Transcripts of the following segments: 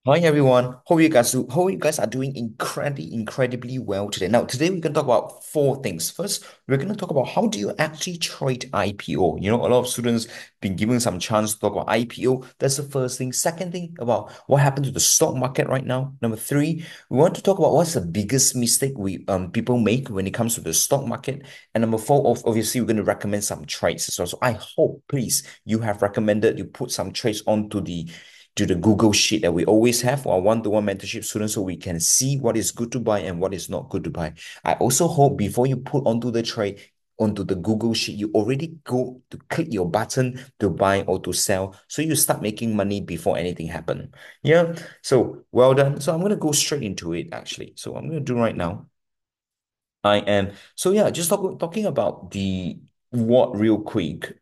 Hi everyone. Hope you guys are doing incredibly well today. Now, today we're going to talk about four things. First, we're going to talk about how do you actually trade IPO. A lot of students been given some chance to talk about IPO. That's the first thing. Second thing about what happened to the stock market right now. Number three, we want to talk about what's the biggest mistake we people make when it comes to the stock market. And number four, obviously, we're going to recommend some trades as well. So I hope, please, you have recommended you put some trades onto the Google sheet that we always have for our one-to-one mentorship students so we can see what is good to buy and what is not good to buy. I also hope before you put onto the trade, onto the Google sheet, you already go to click your button to buy or to sell so you start making money before anything happen. Yeah, so well done. So I'm going to go straight into it actually. So I'm going to do right now. I am. So yeah, just talking about the what real quick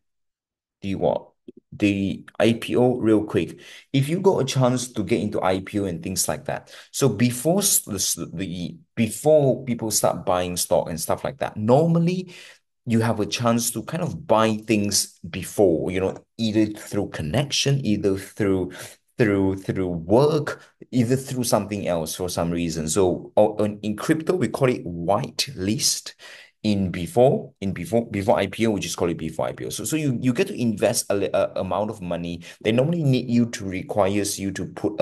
the what? The IPO real quick. If you got a chance to get into IPO and things like that. So before people start buying stock and stuff like that, normally you have a chance to kind of buy things before, either through connection, either through work, either through something else for some reason. So in crypto, we call it white list. Before IPO, we just call it before IPO. So you get to invest a amount of money. They normally need you to requires you to put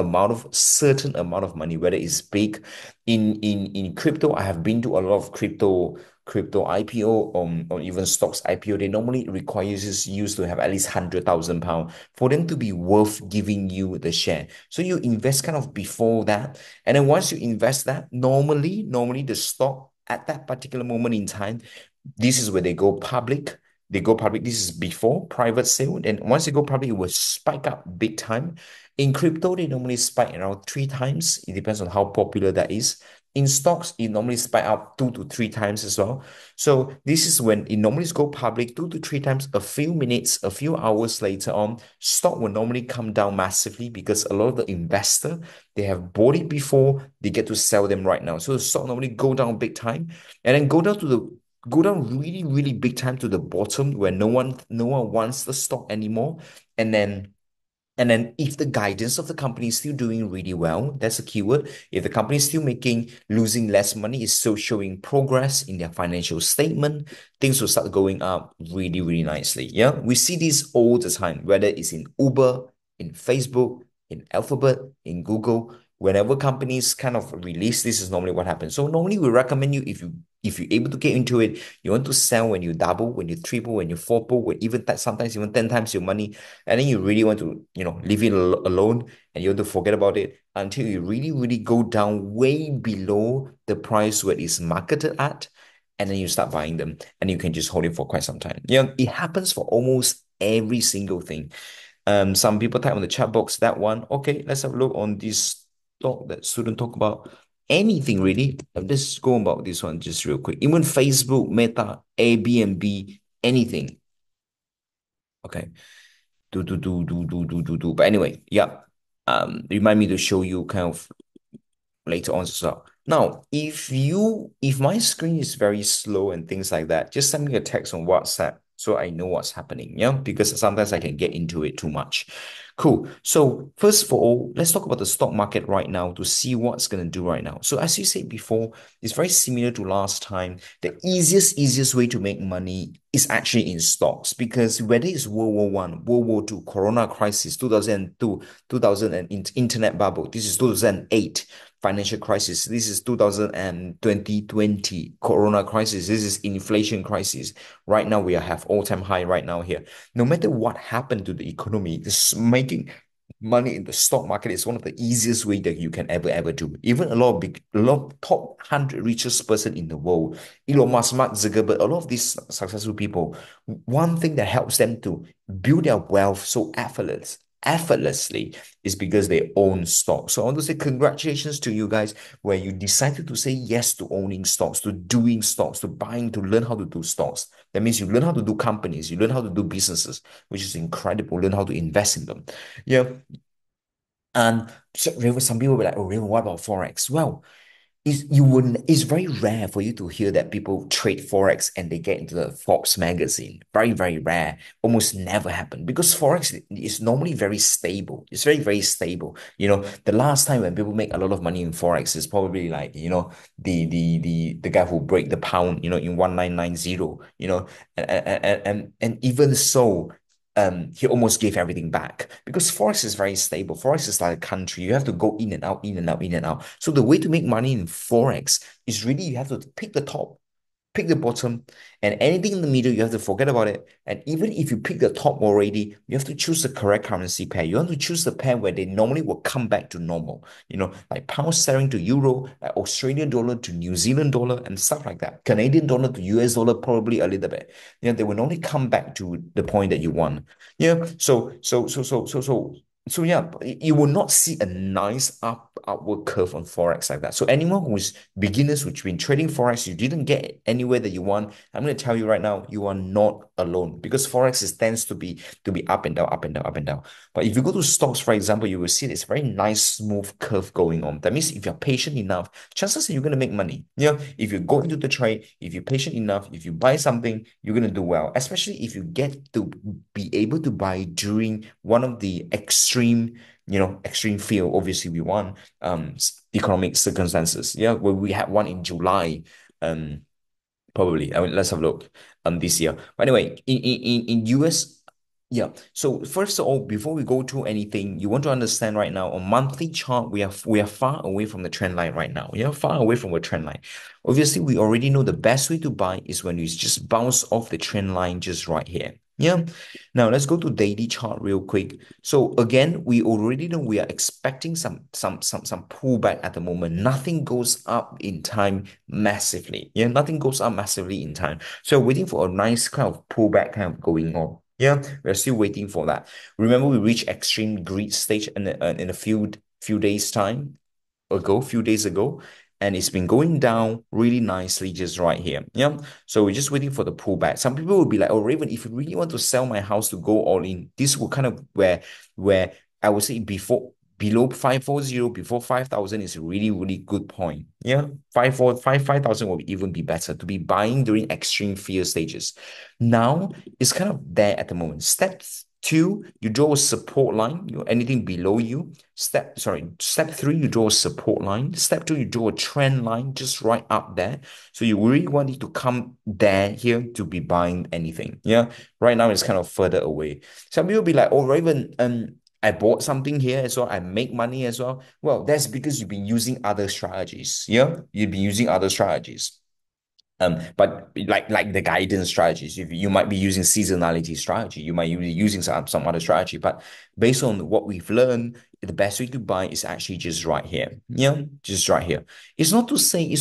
certain amount of money, whether it's big. In crypto, I have been to a lot of crypto IPO or even stocks IPO, they normally requires you to have at least £100,000 for them to be worth giving you the share. So you invest kind of before that. And then once you invest that, normally the stock at that particular moment in time, this is where they go public. They go public. This is before private sale. And once they go public, it will spike up big time. In crypto, they normally spike around three times. It depends on how popular that is. In stocks, it normally spike up two to three times as well. So this is when it normally go public two to three times, a few minutes, a few hours later on, stock will normally come down massively because a lot of the investor, they have bought it before, they get to sell them right now. So the stock normally go down big time and then go down really big time to the bottom where no one wants the stock anymore. And then if the guidance of the company is still doing really well, that's a keyword. If the company is still losing less money, is still showing progress in their financial statement, things will start going up really nicely. Yeah, we see this all the time, whether it's in Uber, in Facebook, in Alphabet, in Google. Whenever companies kind of release, this is normally what happens. So normally we recommend you if you're able to get into it, you want to sell when you double, when you triple, when you fourple, when even sometimes even 10 times your money, and then you really want to, leave it alone and you want to forget about it until you really go down way below the price where it's marketed at. And then you start buying them and you can just hold it for quite some time. It happens for almost every single thing. Some people type on the chat box that one. Okay, let's have a look on this talk that student talk about anything really. Let's go about this one just real quick. Even Facebook, Meta, Airbnb, anything. Okay. Do. But anyway, yeah. Remind me to show you kind of later on as well. Now, if my screen is very slow and things like that, just send me a text on WhatsApp so I know what's happening. Yeah, because sometimes I can get into it too much. Cool. So first of all, let's talk about the stock market right now to see what's gonna do right now. So as you said before, it's very similar to last time. The easiest way to make money is actually in stocks because whether it's World War One, World War Two, Corona crisis, 2002, 2000 and internet bubble, this is 2008 financial crisis. This is 2020 Corona crisis. This is inflation crisis. Right now, we have all-time high right now here. No matter what happened to the economy, this making money in the stock market is one of the easiest way that you can ever do. Even a lot of top 100 richest person in the world, Elon Musk, Mark Zuckerberg, a lot of these successful people, one thing that helps them to build their wealth so effortlessly is because they own stocks. So I want to say congratulations to you guys where you decided to say yes to owning stocks, to doing stocks, to buying, to learn how to do stocks. That means you learn how to do companies, you learn how to do businesses, which is incredible. Learn how to invest in them. Yeah. And so, Raven, some people will be like, oh, Raven, what about Forex? Well, it's very rare for you to hear that people trade forex and they get into the Forbes magazine. Very, very rare. Almost never happen because forex is normally very stable. It's very, very stable. The last time when people make a lot of money in forex is probably like, the guy who break the pound, in 1990, and even so, he almost gave everything back because forex is very stable. Forex is like a country. You have to go in and out, in and out, in and out. So the way to make money in forex is really you have to pick the top, pick the bottom, and anything in the middle, you have to forget about it. And even if you pick the top already, you have to choose the correct currency pair. You want to choose the pair where they normally will come back to normal, like pound sterling to euro, like Australian dollar to New Zealand dollar, and stuff like that. Canadian dollar to US dollar, probably a little bit. They will normally come back to the point that you want. So yeah, you will not see a nice upward curve on forex like that. So anyone who is beginners who've been trading forex, you didn't get anywhere that you want. I'm going to tell you right now, you are not alone because forex tends to be up and down, up and down, up and down. But if you go to stocks, for example, you will see this very nice smooth curve going on. That means if you're patient enough, chances are you're going to make money. If you go into the trade, if you're patient enough, if you buy something, you're going to do well. Especially if you get to be able to buy during one of the extreme field. Obviously, we want economic circumstances. Yeah, where we had one in July. Um, Probably. I mean, let's have a look this year. But anyway, in US, yeah. So first of all, before we go to anything, you want to understand right now on monthly chart, we are far away from the trend line right now. We are far away from a trend line. Obviously, we already know the best way to buy is when you just bounce off the trend line just right here. Yeah. Now let's go to daily chart real quick. So again, we already know we are expecting some pullback at the moment. Nothing goes up in time massively. Yeah, nothing goes up massively in time. So waiting for a nice kind of pullback kind of going on. Yeah, we're still waiting for that. Remember, we reached extreme greed stage in a few days time few days ago, and it's been going down really nicely just right here. Yeah. So we're just waiting for the pullback. Some people will be like, oh, Raven, if you really want to sell my house to go all in, this will kind of where I would say below 540, before 5,000 is a really, really good point. Yeah. 5,000 will even be better to be buying during extreme fear stages. Now it's kind of there at the moment. Step two, you draw a support line, anything below you. Step three, you draw a support line. Step two, you draw a trend line just right up there. So you really want it to come there here to be buying anything. Yeah. Right now it's kind of further away. Some people be like, oh, Raven, I bought something here as well. I make money as well. Well, that's because you've been using other strategies. Yeah. You've been using other strategies. But like the guidance strategies, if you might be using seasonality strategy, you might be using some other strategy. But based on what we've learned, the best way to buy is actually just right here. Yeah, just right here. It's not to say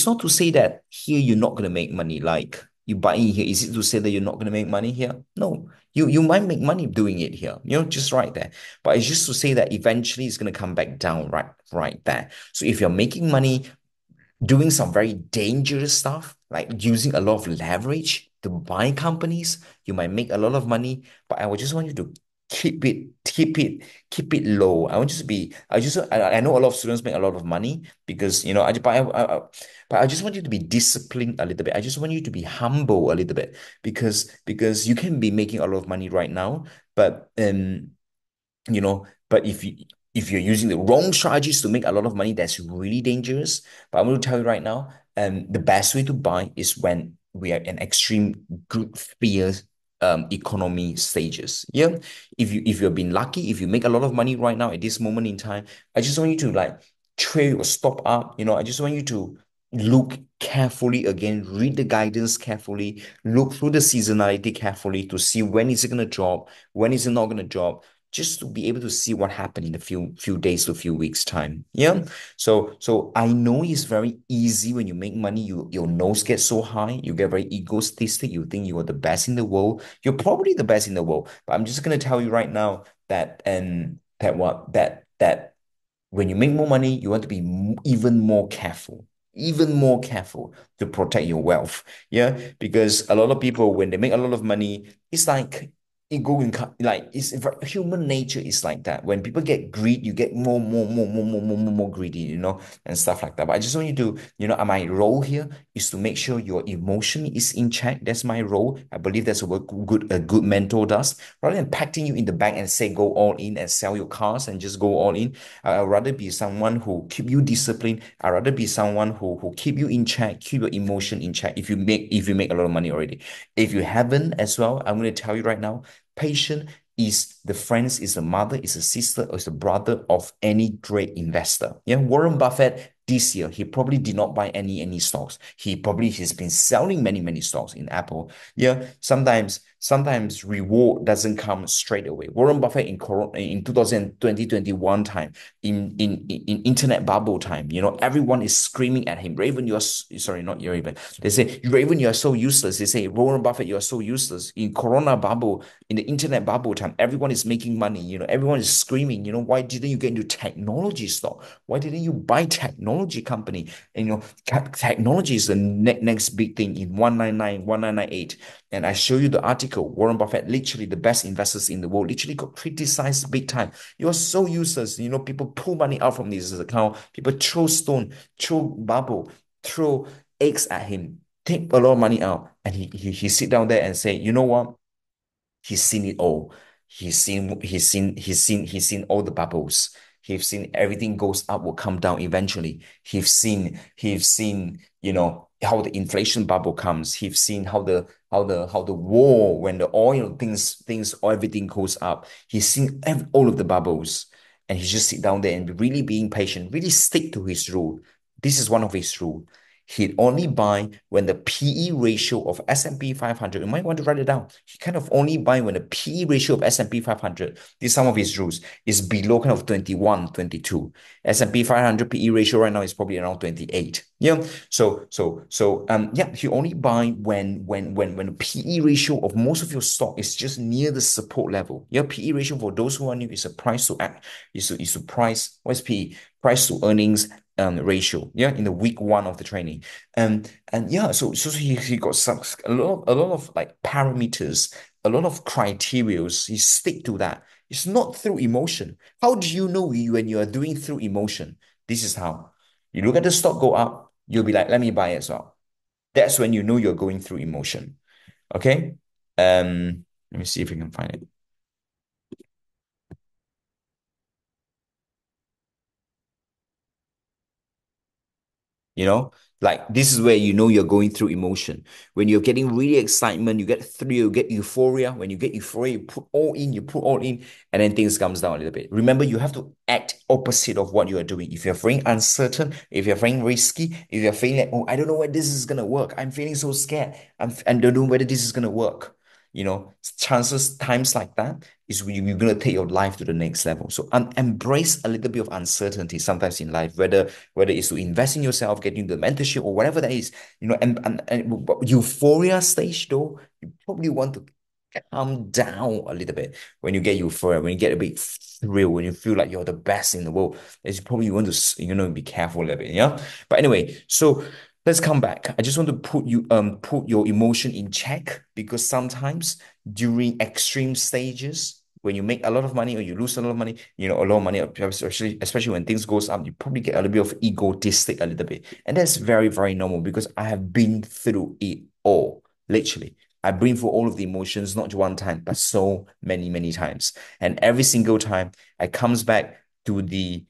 that here you're not gonna make money. Like you buy in here, is it to say that you're not gonna make money here? No, you might make money doing it here. Just right there. But it's just to say that eventually it's gonna come back down right there. So if you're making money doing some very dangerous stuff, like using a lot of leverage to buy companies, you might make a lot of money, but I would just want you to keep it low. I know a lot of students make a lot of money because, but I just want you to be disciplined a little bit. I just want you to be humble a little bit because you can be making a lot of money right now, but but if you're using the wrong strategies to make a lot of money, that's really dangerous. But I'm going to tell you right now, the best way to buy is when we are in extreme group fear economy stages. Yeah. If you've been lucky, if you make a lot of money right now at this moment in time, I just want you to like trade or stop up. I just want you to look carefully again, read the guidance carefully, look through the seasonality carefully to see when is it going to drop, when is it not going to drop, just to be able to see what happened in a few days to a few weeks time. Yeah. So I know it's very easy when you make money, your nose gets so high, you get very egotistic, you think you are the best in the world. You're probably the best in the world. But I'm just gonna tell you right now that that when you make more money, you want to be even more careful to protect your wealth. Yeah, because a lot of people, when they make a lot of money, it's like ego like human nature is like that. When people get greed, you get more greedy, and stuff like that. But I just want you to, my role here is to make sure your emotion is in check. That's my role. I believe that's what a good mentor does. Rather than packing you in the bag and say go all in and sell your cars and just go all in, I'd rather be someone who keep you disciplined. I'd rather be someone who keep you in check, keep your emotion in check. If you make a lot of money already, if you haven't as well, I'm going to tell you right now, patient is the friends, is the mother, is the sister, or is the brother of any great investor. Yeah, Warren Buffett this year, he probably did not buy any stocks. He probably has been selling many stocks in Apple. Yeah, sometimes reward doesn't come straight away. Warren Buffett in 2021 time, in internet bubble time, everyone is screaming at him. Raven, sorry, not Raven. They say, Raven, you are so useless. They say, Warren Buffett, you are so useless. In Corona bubble, in the internet bubble time, everyone is making money. Everyone is screaming. Why didn't you get into technology stock? Why didn't you buy technology company? And technology is the next big thing in 199, 1998. And I show you the article. Warren Buffett, literally the best investors in the world, literally got criticized big time. You're so useless. People pull money out from this account. People throw stone, throw bubble, throw eggs at him, take a lot of money out. And he sit down there and say, you know what? He's seen it all. He's seen all the bubbles. He's seen everything goes up will come down eventually. He's seen, how the inflation bubble comes. He's seen how the war, when the oil things everything goes up. He's seen all of the bubbles. And he just sit down there and really being patient, really stick to his rule. This is one of his rule. He'd only buy when the PE ratio of S&P 500, you might want to write it down. He kind of only buy when the PE ratio of S&P 500, this is some of his rules, is below kind of 21, 22. S&P 500 PE ratio right now is probably around 28. Yeah. So he only buy when the PE ratio of most of your stock is just near the support level. Your PE ratio, for those who are new, is a price to act, is a price, what's PE? Price to earnings ratio, yeah, in the week one of the training. And yeah, so he got some a lot of like parameters, a lot of criterias. He stick to that. It's not through emotion. How do you know when you are doing through emotion? This is how. You look at the stock go up, you'll be like, let me buy it as well. That's when you know you're going through emotion. Okay. Let me see if we can find it. Like this is where you know you're going through emotion. When you're getting really excitement, you get thrill, you get euphoria. When you get euphoria, you put all in, and then things comes down a little bit. Remember, you have to act opposite of what you are doing. If you're feeling uncertain, if you're feeling risky, if you're feeling like, oh, I don't know whether this is gonna work. I'm feeling so scared. I don't know whether this is gonna work. Chances times like that is when you're going to take your life to the next level. So embrace a little bit of uncertainty sometimes in life, whether it's to invest in yourself, getting the mentorship or whatever that is, and euphoria stage though, you probably want to calm down a little bit when you get euphoria, when you get a bit thrill, when you feel like you're the best in the world. Is probably you want to be careful a little bit, yeah. But anyway, so let's come back. I just want to put your emotion in check, because sometimes during extreme stages, when you make a lot of money or you lose a lot of money, a lot of money, especially when things goes up, you probably get a little bit of egotistic a little bit. And that's very, very normal, because I have been through it all, literally. I've been through all of the emotions, not just one time, but so many times. And every single time I comes back to the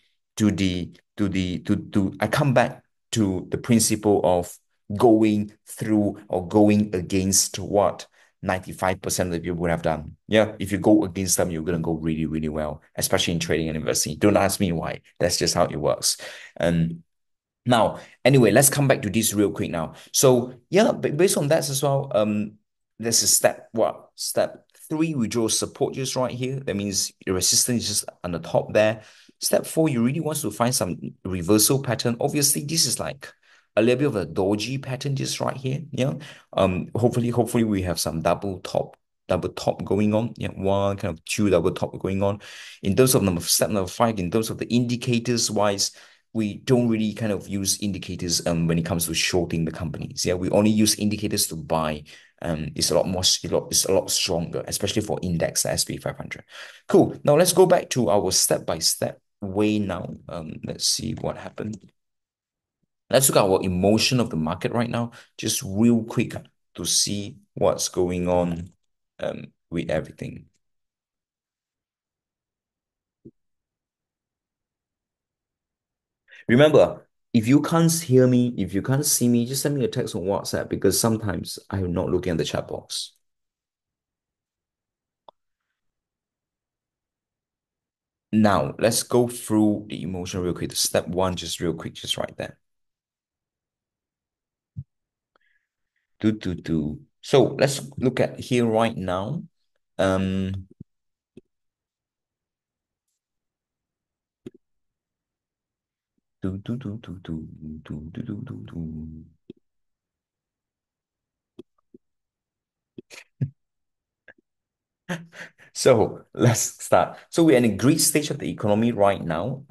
I come back to the principle of going through or going against what 95% of the people would have done. Yeah, if you go against them, you're going to go really, really well, especially in trading and investing. Don't ask me why. That's just how it works. And now, anyway, let's come back to this real quick now. So yeah, but based on that as well, there's a step, what? Step three, we draw support just right here. That means your resistance is just on the top there. Step four, you really want to find some reversal pattern. Obviously, this is like a little bit of a doji pattern just right here. Yeah. Hopefully we have some double top going on. Yeah, one kind of two double top going on. In terms of step number five, in terms of the indicators wise, we don't really kind of use indicators when it comes to shorting the companies. Yeah, we only use indicators to buy. It's a lot more, it's a lot stronger, especially for index SP 500. Cool. Now let's go back to our step-by-step way now. Let's see what happened. Let's look at our emotion of the market right now, just real quick to see what's going on with everything. Remember, if you can't hear me, if you can't see me, just send me a text on WhatsApp because sometimes I'm not looking at the chat box. Now, let's go through the emotion real quick. Step one, just real quick, just right there. Do. So let's look at here right now. Um, do. So let's start. So we're in a greed stage of the economy right now.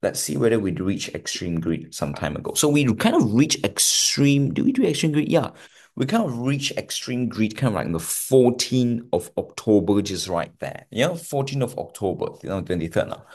Let's see whether we reach extreme greed some time ago. So we kind of reach extreme. Do we do extreme greed? Yeah, we kind of reach extreme greed kind of like on the 14th of October, just right there. Yeah, 14th of October, 23rd now.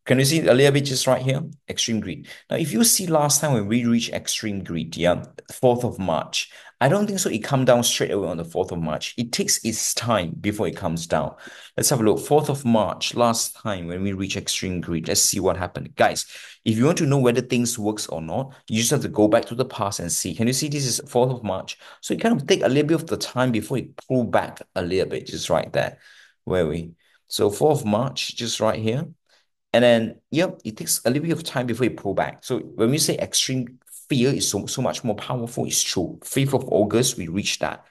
Can you see a little bit just right here? Extreme greed. Now, if you see last time when we reached extreme greed, yeah, 4th of March, I don't think so. It come down straight away on the 4th of March. It takes its time before it comes down. Let's have a look. 4th of March, last time when we reach extreme greed. Let's see what happened. Guys, if you want to know whether things works or not, you just have to go back to the past and see. Can you see this is 4th of March? So it kind of take a little bit of the time before it pull back a little bit, just right there. Where we? So 4th of March, just right here. And then, yep, it takes a little bit of time before you pull back. So when we say extreme fear is so much more powerful, it's true. 5th of August, we reached that.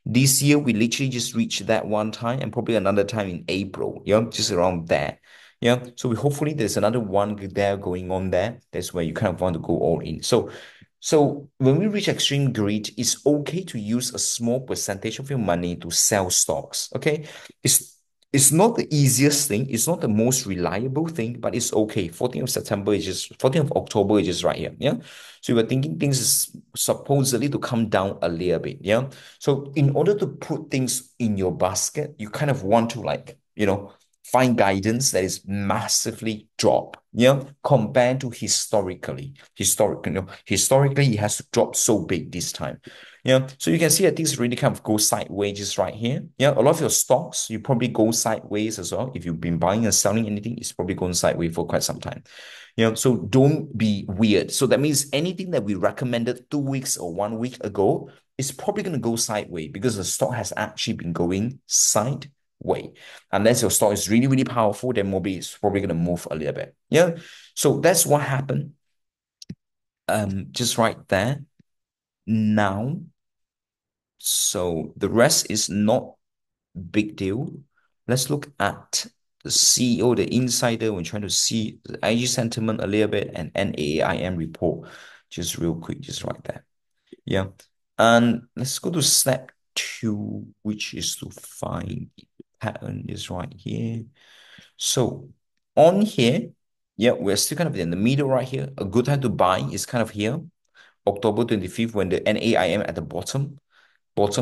This year, we literally just reached that one time and probably another time in April. Yeah, just around there. Yeah. So we hopefully there's another one there going on there. That's where you kind of want to go all in. So when we reach extreme greed, it's okay to use a small percentage of your money to sell stocks. Okay. It's not the easiest thing. It's not the most reliable thing, but it's okay. 14th of September is just 14th of October is just right here. Yeah. So we were thinking things is supposedly to come down a little bit. Yeah. So in order to put things in your basket, you kind of want to like, find guidance that is massively drop, compared to historically, it has to drop so big this time. Yeah, so you can see that things really kind of go sideways just right here. Yeah, a lot of your stocks, you probably go sideways as well. If you've been buying and selling anything, it's probably going sideways for quite some time. So don't be weird. So that means anything that we recommended 2 weeks or 1 week ago is probably going to go sideways because the stock has actually been going sideways. Unless your stock is really, really powerful, then maybe it's probably going to move a little bit. Yeah. So that's what happened. Just right there. Now, so the rest is not big deal. Let's look at the CEO, the insider. We're trying to see the IG sentiment a little bit and NAIM report. Just real quick, just right there. Yeah. And let's go to step two, which is to find the pattern is right here. So on here, yeah, we're still kind of in the middle right here. A good time to buy is kind of here, October 25th, when the NAIM at the bottom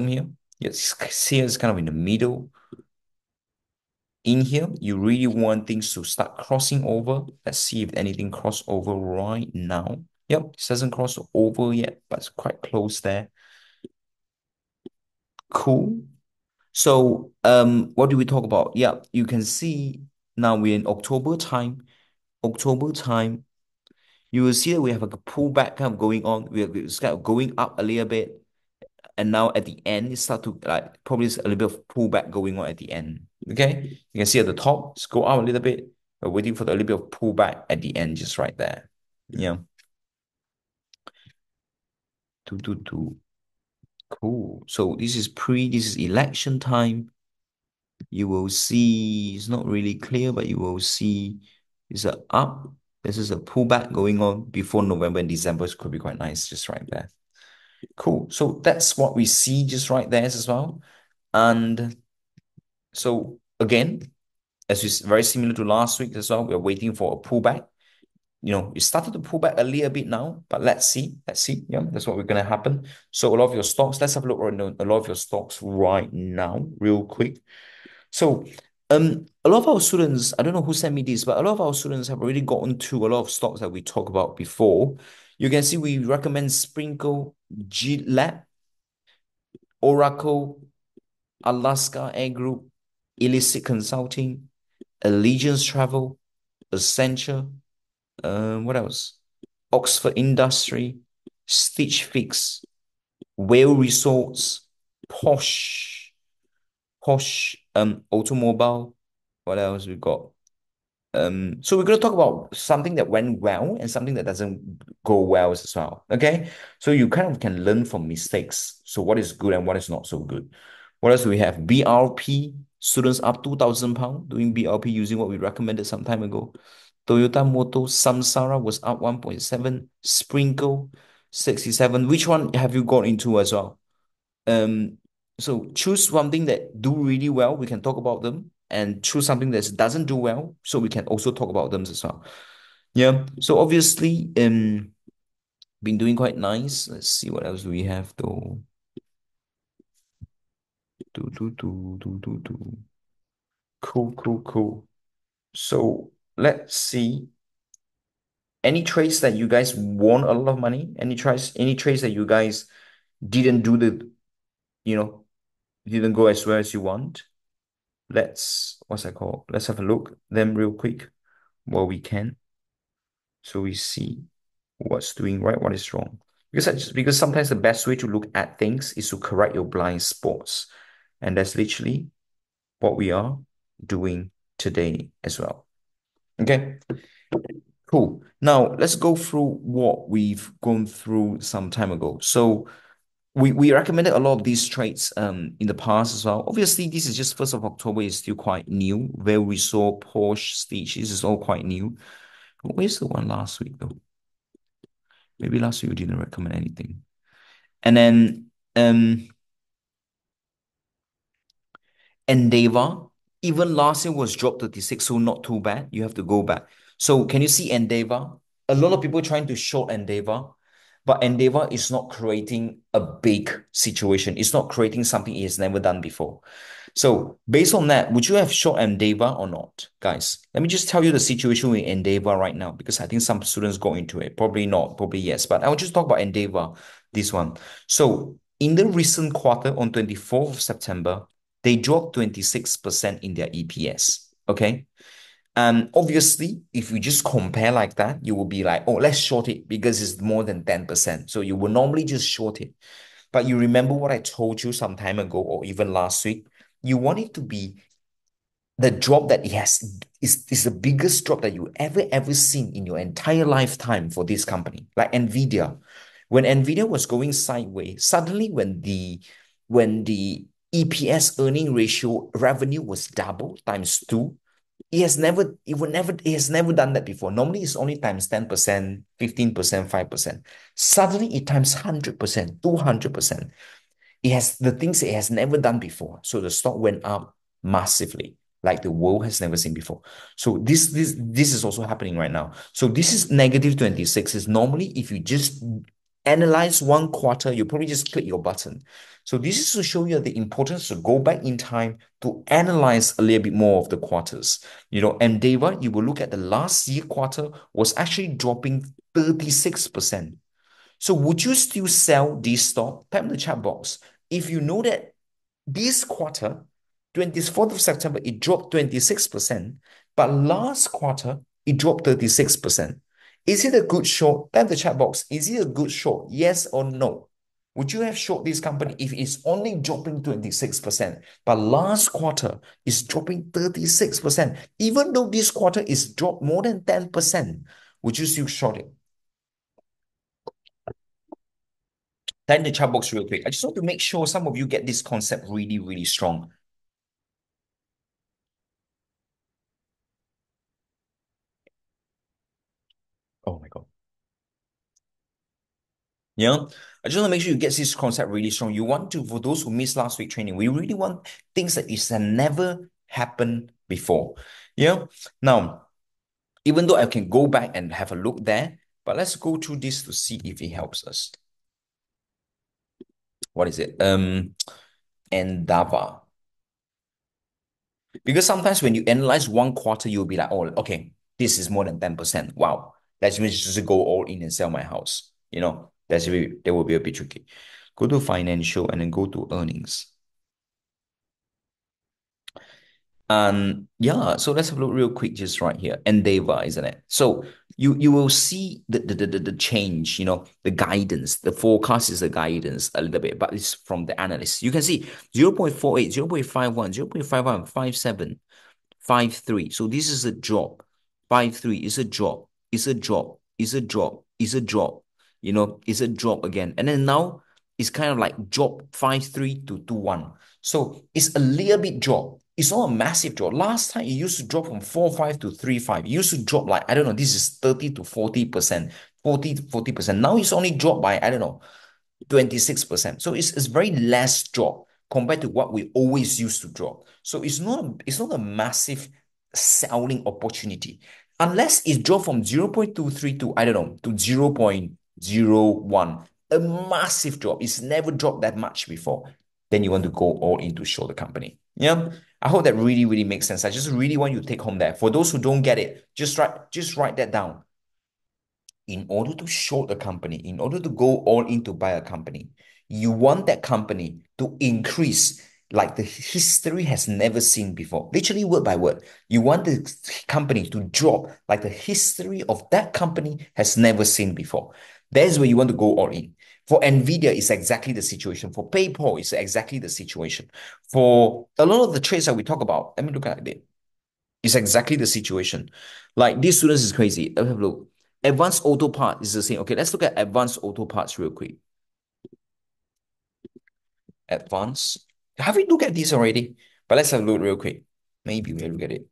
here. Yes, here is kind of in the middle. In here, you really want things to start crossing over. Let's see if anything cross over right now. Yep, it doesn't cross over yet, but it's quite close there. Cool. So, what do we talk about? Yeah, you can see now we're in October time. October time, you will see that we have a pullback kind of going on. It's kind of going up a little bit, and now at the end, it start to like probably a little bit of pullback going on at the end. Okay, you can see at the top, it's go up a little bit. We're waiting for the little bit of pullback at the end, just right there. Yeah. Do. Cool. So this is election time. You will see it's not really clear, but you will see it's a up. This is a pullback going on before November and December. It could be quite nice, just right there. Cool. So that's what we see just right there as well. And so again, as is very similar to last week as well, we're waiting for a pullback. it started to pull back a little bit now, but let's see. Let's see. Yeah, that's what we're gonna happen. So a lot of your stocks, let's have a look at a lot of your stocks right now, real quick. So a lot of our students, I don't know who sent me this, but a lot of our students have already gotten to a lot of stocks that we talked about before. You can see we recommend Sprinkle, G Lab, Oracle, Alaska Air Group, Illicit Consulting, Allegiance Travel, Accenture, what else? Oxford Industry, Stitch Fix, Whale Resorts, Posh, Automobile. What else we got? So we're going to talk about something that went well and something that doesn't go well as well. Okay. So you kind of can learn from mistakes. So what is good and what is not so good. What else do we have? BRP, students up £2,000 doing BRP using what we recommended some time ago. Toyota Motor Samsara was up 1.7. Sprinkle 67. Which one have you got into as well? Um, so choose something that do really well, we can talk about them, and choose something that doesn't do well, so we can also talk about them as well. Yeah. So obviously, been doing quite nice. Let's see what else do we have though. Do. Cool, cool, cool. So let's see. Any trades that you guys won a lot of money? Any trades that you guys didn't do you know, didn't go as well as you want? What's that called? Let's have a look them real quick while we can. So we see what's doing right, what is wrong. Because sometimes the best way to look at things is to correct your blind spots. And that's literally what we are doing today as well. Okay, cool. Now let's go through what we've gone through some time ago. So we recommended a lot of these trades in the past as well. Obviously, this is just 1st of October, is still quite new. Where we saw Porsche, Stitch, this is all quite new. Where's the one last week though? Maybe last week we didn't recommend anything. And then Endeavor, even last year was dropped 36, so not too bad. You have to go back. So can you see Endeavor? A lot of people trying to short Endeavor, but Endeavor is not creating a big situation. It's not creating something it has never done before. So based on that, would you have short Endeavor or not, guys? Let me just tell you the situation with Endeavor right now, because I think some students go into it. Probably not, probably yes. But I'll just talk about Endeavor, this one. So in the recent quarter on 24th of September, they dropped 26% in their EPS. Okay. And obviously, if you just compare like that, you will be like, oh, let's short it because it's more than 10%. So you will normally just short it. But you remember what I told you some time ago or even last week? You want it to be the drop that it has is the biggest drop that you ever seen in your entire lifetime for this company, like Nvidia. When Nvidia was going sideways, suddenly when the EPS earning ratio revenue was double times two, it has never done that before. Normally it's only times 10%, 15%, 5%. Suddenly it times 100%, 200%. It has the things it has never done before. So the stock went up massively, like the world has never seen before. So this is also happening right now. So this is negative 26. Is normally if you just analyze one quarter, you probably just click your button. So this is to show you the importance to go back in time to analyze a little bit more of the quarters. Endeavor, you will look at the last year quarter was actually dropping 36%. So would you still sell this stock? Type in the chat box. If you know that this quarter, 24th of September, it dropped 26%, but last quarter, it dropped 36%. Is it a good short? Type in the chat box. Is it a good short? Yes or no? Would you have short this company if it's only dropping 26%, but last quarter is dropping 36%? Even though this quarter is dropped more than 10%, would you still short it? Type in the chat box real quick. I just want to make sure some of you get this concept really, really strong. Oh my God. Yeah. I just want to make sure you get this concept really strong. You want to, for those who missed last week training, we really want things that is never happened before. Yeah. Now, Even though I can go back and have a look there, but let's go through this to see if it helps us. What is it? Endava. Because sometimes when you analyze one quarter, you'll be like, oh, okay, this is more than 10%. Wow. Let's just go all in and sell my house. That will be a bit tricky. Go to financial and then go to earnings. And yeah, so let's have a look real quick just right here. Endeavor, isn't it? So you will see the change, the guidance, the forecast is the guidance a little bit, but it's from the analyst. You can see 0.48, 0.51, 0.51, 0.57, 5.3. So this is a drop. 5.3 is a drop. It's a drop. It's a drop. It's a drop. It's a drop again. And then now it's kind of like drop 5.3 to 2.1. So it's a little bit drop. It's not a massive drop. Last time it used to drop from 4.5 to 3.5. It used to drop like, I don't know, this is 30 to 40%, 40 to 40%. Now it's only dropped by, I don't know, 26%. So it's very less drop compared to what we always used to drop. So it's not a massive selling opportunity unless it dropped from 0.23 to I don't know to 0.01. A massive drop. It's never dropped that much before. Then you want to go all in to show the company. Yeah. I hope that really, really makes sense. I just really want you to take home that. For those who don't get it, just write that down. In order to short a company, in order to go all in to buy a company, you want that company to increase like the history has never seen before. Literally word by word. You want the company to drop like the history of that company has never seen before. That's where you want to go all in. For Nvidia, it's exactly the situation. For PayPal, it's exactly the situation. For a lot of the trades that we talk about, let me look at it. It's exactly the situation. Like these students is crazy. Have a look. Advanced auto part is the same. Okay, let's look at advanced auto parts real quick. Advanced. Have we looked at this already? But let's have a look real quick. Maybe we look at it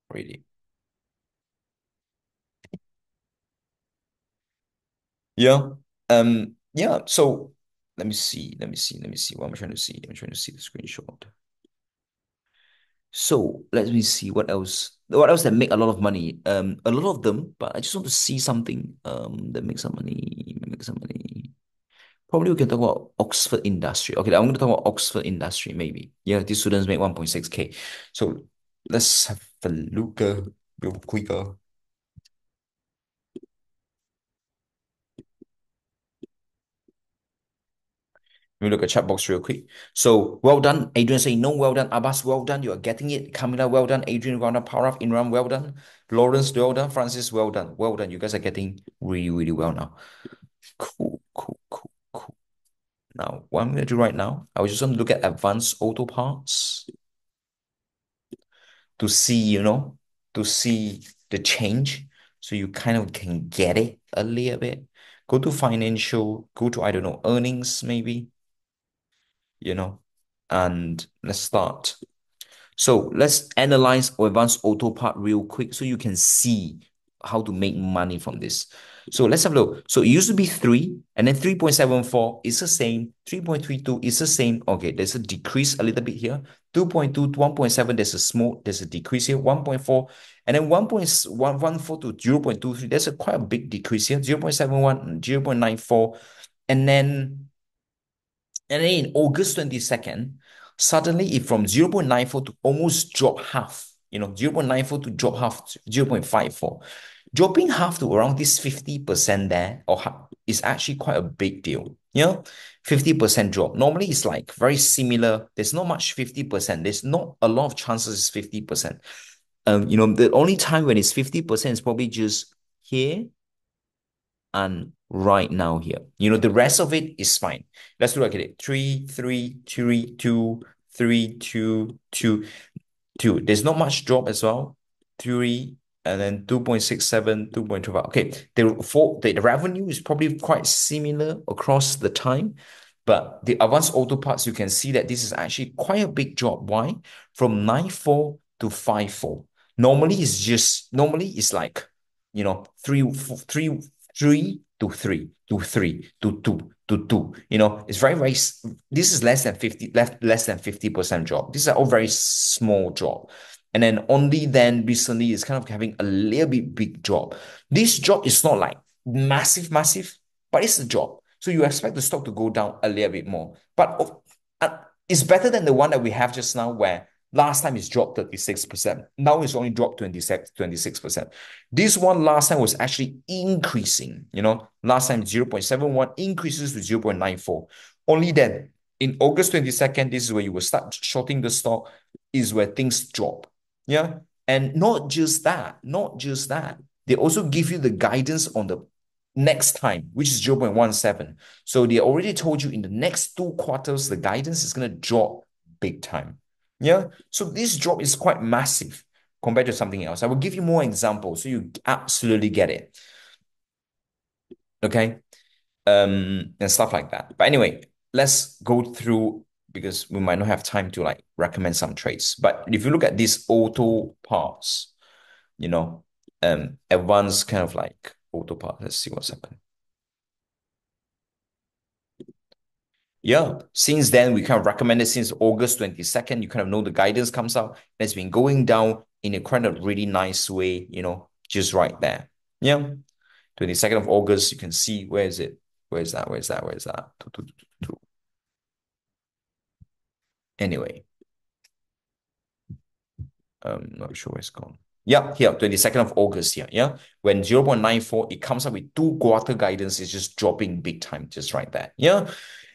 already. Yeah. Yeah. So let me see. Let me see. Let me see. What am I trying to see? I'm trying to see the screenshot. So let me see what else. What else that make a lot of money? A lot of them, but I just want to see something that makes some money. Make some money. Probably we can talk about Oxford industry. Okay, I'm going to talk about Oxford industry, maybe. Yeah, these students make 1.6K. So let's have a look real quick. Let me look at chat box real quick. So well done. Adrian saying no, well done. Abbas, well done. You are getting it. Camila, well done. Adrian, well done. Paraf, Inram, well done. Lawrence, well done. Francis, well done. Well done. You guys are getting really, really well now. Cool, cool, cool, cool. Now, what I'm going to do right now, I was just going to look at advanced auto parts to see, to see the change. So you kind of can get it a little bit. Go to financial, go to, I don't know, earnings maybe, you know, and let's start. So let's analyze advanced auto part real quick so you can see how to make money from this. So let's have a look. So it used to be 3, and then 3.74 is the same. 3.32 is the same. Okay, there's a decrease a little bit here. 2.2 to 1.7, there's a decrease here. 1.4, and then 1.114 to 0.23, there's a quite a big decrease here. 0.71, 0.94, and then in August 22nd, suddenly it from 0.94 to almost drop half, 0.94 to drop half, 0.54. Dropping half to around this 50% there or is actually quite a big deal. 50% drop. Normally it's like very similar. There's not much 50%. There's not a lot of chances it's 50%. The only time when it's 50% is probably just here and right now here. The rest of it is fine. Let's look at it. 3, 3, 3, 2, 3, 2, 2, 2. There's not much drop as well. 3 and then 2.67, 2.25. Okay, the revenue is probably quite similar across the time, but the advanced auto parts, you can see that this is actually quite a big drop. Why? From 9.4 to 5.4. Normally it's like, 3 to 3 to 3 to 2 to 2. It's very, very, this is less than 50% drop. These are all very small drop. And then only then recently it's kind of having a little bit big drop. This drop is not like massive, but it's a drop. So you expect the stock to go down a little bit more. But it's better than the one that we have just now, where last time it's dropped 36%. Now it's only dropped 26%. This one last time was actually increasing. Last time 0.71 increases to 0.94. Only then, in August 22nd, this is where you will start shorting the stock, is where things drop. Yeah. And not just that. They also give you the guidance on the next time, which is 0.17. So they already told you in the next 2 quarters, the guidance is going to drop big time. Yeah. So this drop is quite massive compared to something else. I will give you more examples so you absolutely get it. Okay. And stuff like that. But anyway, let's go through because we might not have time to like recommend some trades. But if you look at these auto parts, you know, advanced kind of like auto part, let's see what's happening. Yeah, since then we kind of recommended since August 22nd, you kind of know the guidance comes out. It's been going down in a kind of really nice way, just right there. Yeah. 22nd of August, you can see where is it? Where is that? Where is that? Where is that? Anyway, not sure where it's gone. Yeah, here, 22nd of August here. Yeah. When 0.94, it comes up with 2 quarter guidance, it's just dropping big time, just right there. Yeah.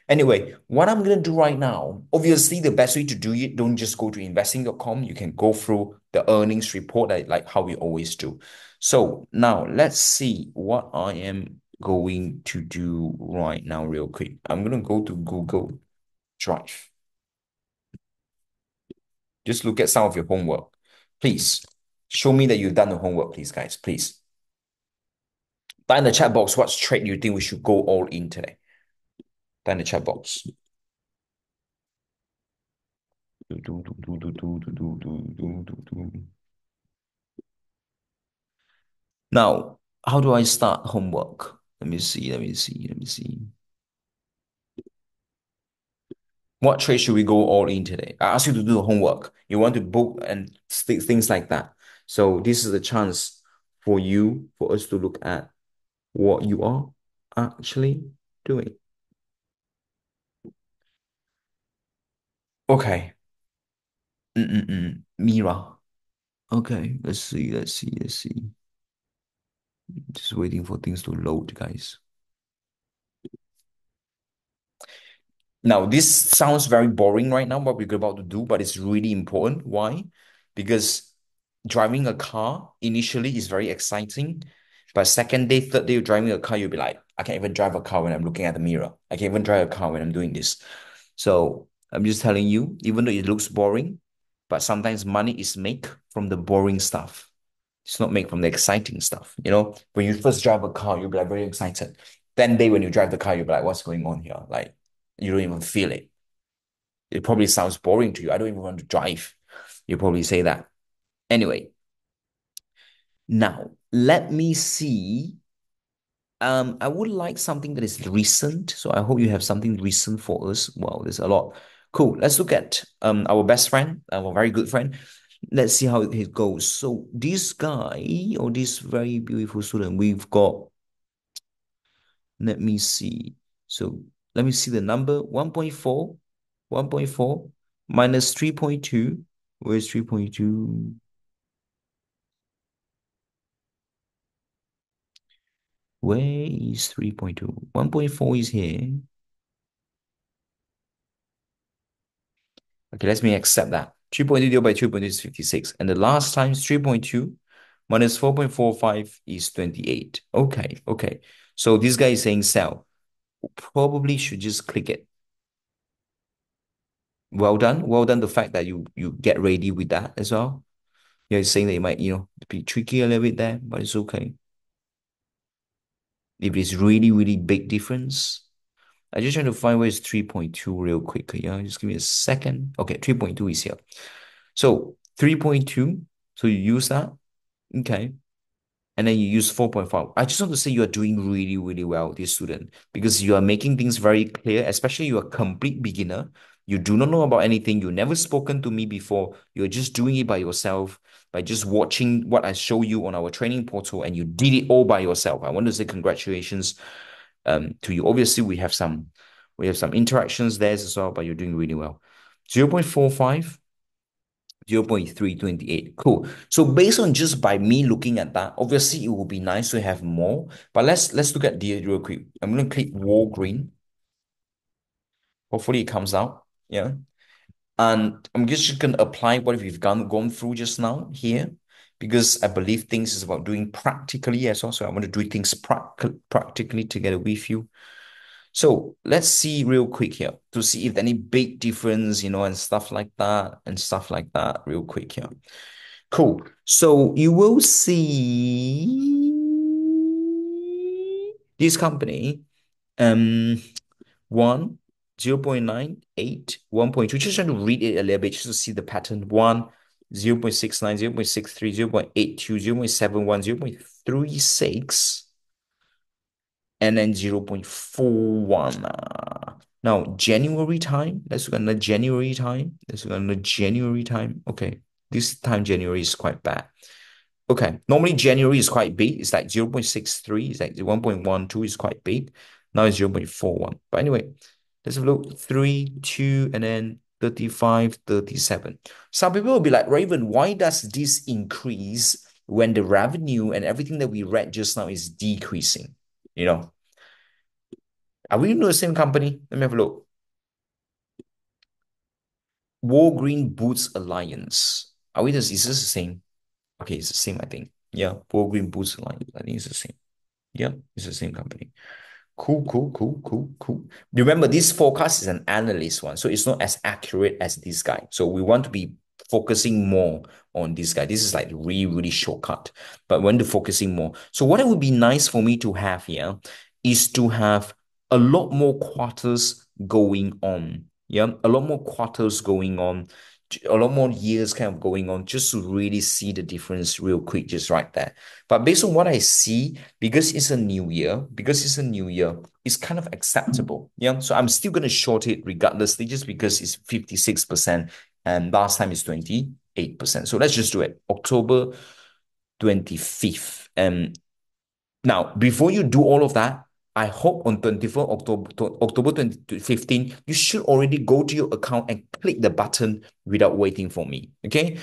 Anyway, what I'm going to do right now, obviously, the best way to do it, don't just go to investing.com. You can go through the earnings report, like how we always do. So now let's see what I am going to do right now, real quick. I'm going to go to Google Drive. Just look at some of your homework. Please show me that you've done the homework, please, guys. Please. Type in the chat box what trade you think we should go all in today. Type in the chat box. Now, how do I start homework? Let me see. What trade should we go all in today? I asked you to do the homework. You want to book and things like that. So this is a chance for us to look at what you are actually doing. Okay. Mira. Okay, let's see. Just waiting for things to load, guys. Now, this sounds very boring right now, what we're about to do, but it's really important. Why? Because driving a car initially is very exciting, but second day, third day, you're driving a car, you'll be like, I can't even drive a car when I'm looking at the mirror. I can't even drive a car when I'm doing this. So I'm just telling you, even though it looks boring, but sometimes money is made from the boring stuff. It's not made from the exciting stuff. When you first drive a car, you'll be like very excited. Then day when you drive the car, you'll be like, what's going on here? Like you don't even feel it. It probably sounds boring to you. I don't even want to drive. You probably say that. Anyway, now let me see. I would like something that is recent. So I hope you have something recent for us. Wow, there's a lot. Cool. Let's look at our best friend, our very good friend. Let's see how it goes. So this guy or this very beautiful student, we've got, let me see. So let me see the number 1.4, 1.4 minus 3.2. Where's 3.2? Where is 3.2? 1.4 is here. Okay, let me accept that. 3.2 divided by 2.2 is 56. And the last times 3.2 minus 4.45 is 28. Okay. So this guy is saying sell. Probably should just click it. Well done. Well done. The fact that you get ready with that as well. Yeah, it's saying that it might, be tricky a little bit there, but it's okay. If it's really big difference, I just trying to find where is 3.2 real quick. Yeah, just give me a second. Okay, 3.2 is here. So 3.2. So you use that. Okay. And then you use 4.5. I just want to say you are doing really well, dear student, because you are making things very clear, especially you are a complete beginner. You do not know about anything. You never spoken to me before. You're just doing it by yourself, by just watching what I show you on our training portal, and you did it all by yourself. I want to say congratulations to you. Obviously, we have some interactions there as well, but you're doing really well. 0.45, 0.328. Cool. So based on just by me looking at that, obviously it would be nice to have more. But let's look at the real quick. I'm gonna click wall green. Hopefully it comes out. Yeah. And I'm just gonna apply what we've gone through just now here, because I believe things is about doing practically as well. So I want to do things practically together with you. So let's see real quick here to see if any big difference, and stuff like that, real quick here. Cool. So you will see this company, um, one, 0.98, 1.2. Just trying to read it a little bit just to see the pattern. 1, 0.69, 0.63, 0.82, 0.71, 0.36, and then 0.41. Now, January time. Let's look at the January time. Let's look at the January time. Okay. This time January is quite bad. Okay. Normally January is quite big. It's like 0.63. It's like 1.12 is quite big. Now it's 0.41. But anyway, let's have a look. 3, 2, and then 35, 37. Some people will be like, Raven, why does this increase when the revenue and everything that we read just now is decreasing? You know, are we in the same company? Let me have a look. War Green Boots Alliance. Is this the same? Okay, it's the same, I think. Yeah, War Green Boots Alliance. I think it's the same. Yeah, it's the same company. Cool, cool, cool, cool, cool. Remember, this forecast is an analyst one, so it's not as accurate as this guy. So we want to be focusing more on this guy. This is like really, really shortcut, but when to focusing more. So what it would be nice for me to have here is to have a lot more quarters going on. Yeah, a lot more quarters going on, a lot more years kind of going on, just to really see the difference real quick, just right there. But based on what I see, because it's a new year, it's kind of acceptable. Yeah. So I'm still gonna short it regardlessly, just because it's 56% and last time is 28%. So let's just do it. October 25th. Now, before you do all of that, I hope on 24th October, October 2015, you should already go to your account and click the button without waiting for me. Okay?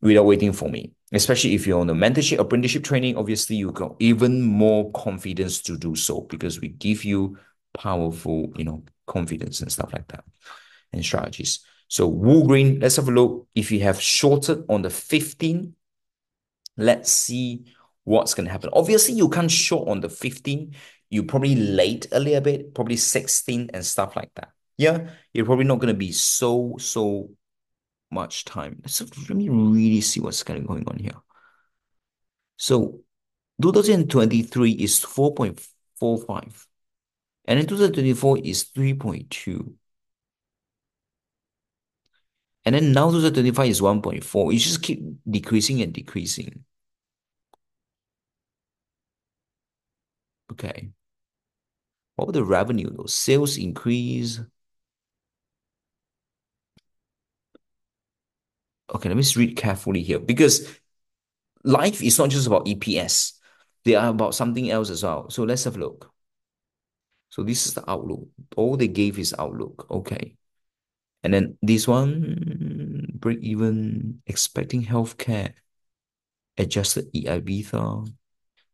Without waiting for me. Especially if you're on the mentorship, apprenticeship training, obviously you got even more confidence to do so, because we give you powerful, confidence and stuff like that and strategies. So Wool Green, let's have a look. If you have shorted on the 15th, let's see what's going to happen. Obviously, you can't short on the 15th. You probably late a little bit, probably 16 and stuff like that. Yeah, you're probably not going to be so much time. So let me really see what's kind of going on here. So 2023 is 4.45, and then 2024 is 3.2, and then now 2025 is 1.4. It just keep decreasing and decreasing. Okay. What about the revenue though? Sales increase. Okay, let me just read carefully here, because life is not just about EPS. They are about something else as well. So let's have a look. So this is the outlook. All they gave is outlook. Okay. And then this one, break even, expecting healthcare, adjusted EBITDA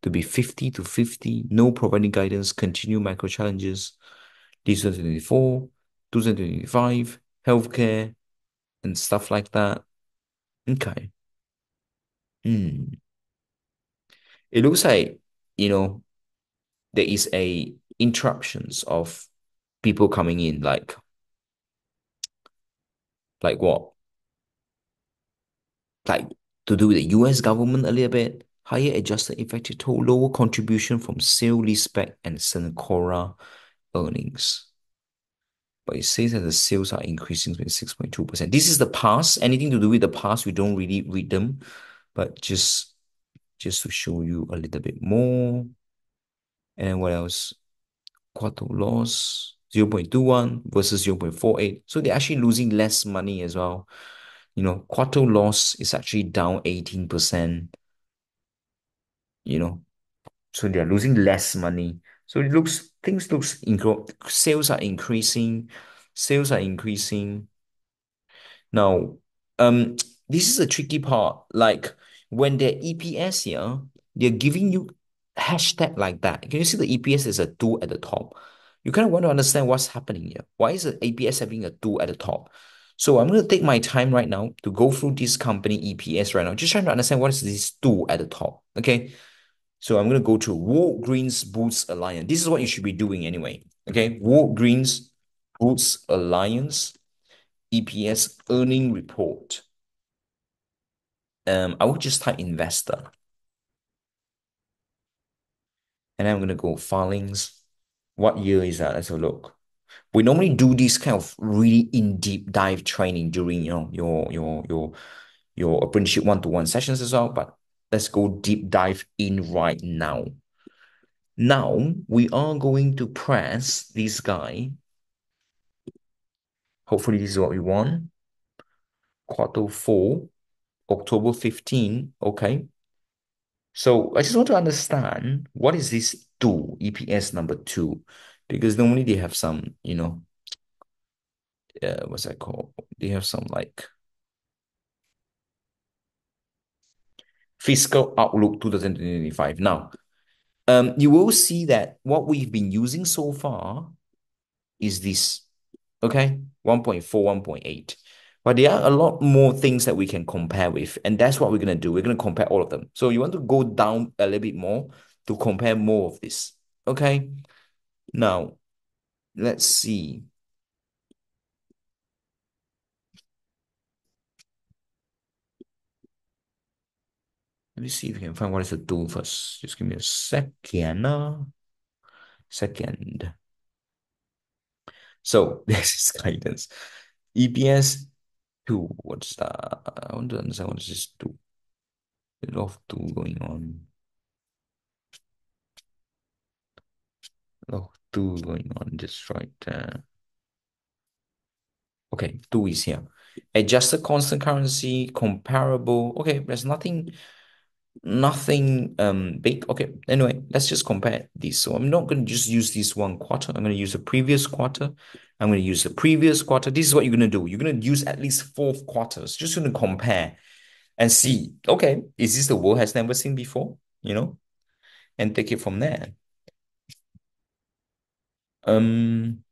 to be 50 to 50, no providing guidance, continue micro challenges. This 2024, 2025, healthcare, and stuff like that. Okay. Hmm. It looks like, you know, there is a interruptions of people coming in, like what? Like to do with the US government a little bit, higher adjusted effective toll, lower contribution from sale leaseback and Sencora earnings. But it says that the sales are increasing by 6.2%. This is the past. Anything to do with the past, we don't really read them, but just to show you a little bit more. And what else? Quarter loss. 0.21 versus 0.48. So they're actually losing less money as well. Quarter loss is actually down 18%, you know. So they're losing less money. So things looks sales are increasing, sales are increasing. Now, um, this is a tricky part. Like when their EPS here, they're giving you hashtag like that. Can you see the EPS is a two at the top? You kind of want to understand what's happening here. Why is the EPS having a two at the top? So I'm going to take my time right now to go through this company EPS right now, just trying to understand what is this two at the top. Okay. So I'm going to go to Walgreens Boots Alliance. This is what you should be doing anyway. Okay. Walgreens Boots Alliance EPS earning report. I will just type investor and I'm gonna go filings. What year is that? Let's have a look. We normally do this kind of really in deep dive training during your apprenticeship one-to-one sessions as well. But let's go deep dive in right now. Now we are going to press this guy. Hopefully, this is what we want. Quarter four, October 15. Okay. So I just want to understand what is this two, EPS number two? Because normally they have some, what's that called? They have some like fiscal outlook 2025. Now, you will see that what we've been using so far is this, okay? 1.4, 1.8. But there are a lot more things that we can compare with, and that's what we're gonna do. We're gonna compare all of them. So you want to go down a little bit more to compare more of this. Okay. Now, let's see. Let me see if we can find what is the tool first. Just give me a second. Second. So this is guidance. EPS two. What's that? I want to understand what is this two. A lot of two going on. A lot of two going on just right there. Okay, two is here. Adjusted constant currency, comparable. Okay, there's nothing big. Okay, anyway, let's just compare these. So I'm not going to just use this one quarter. I'm going to use the previous quarter. I'm going to use the previous quarter. This is what you're going to do. You're going to use at least four quarters. Just going to compare and see, okay, is this the world has never seen before? And take it from there. Um,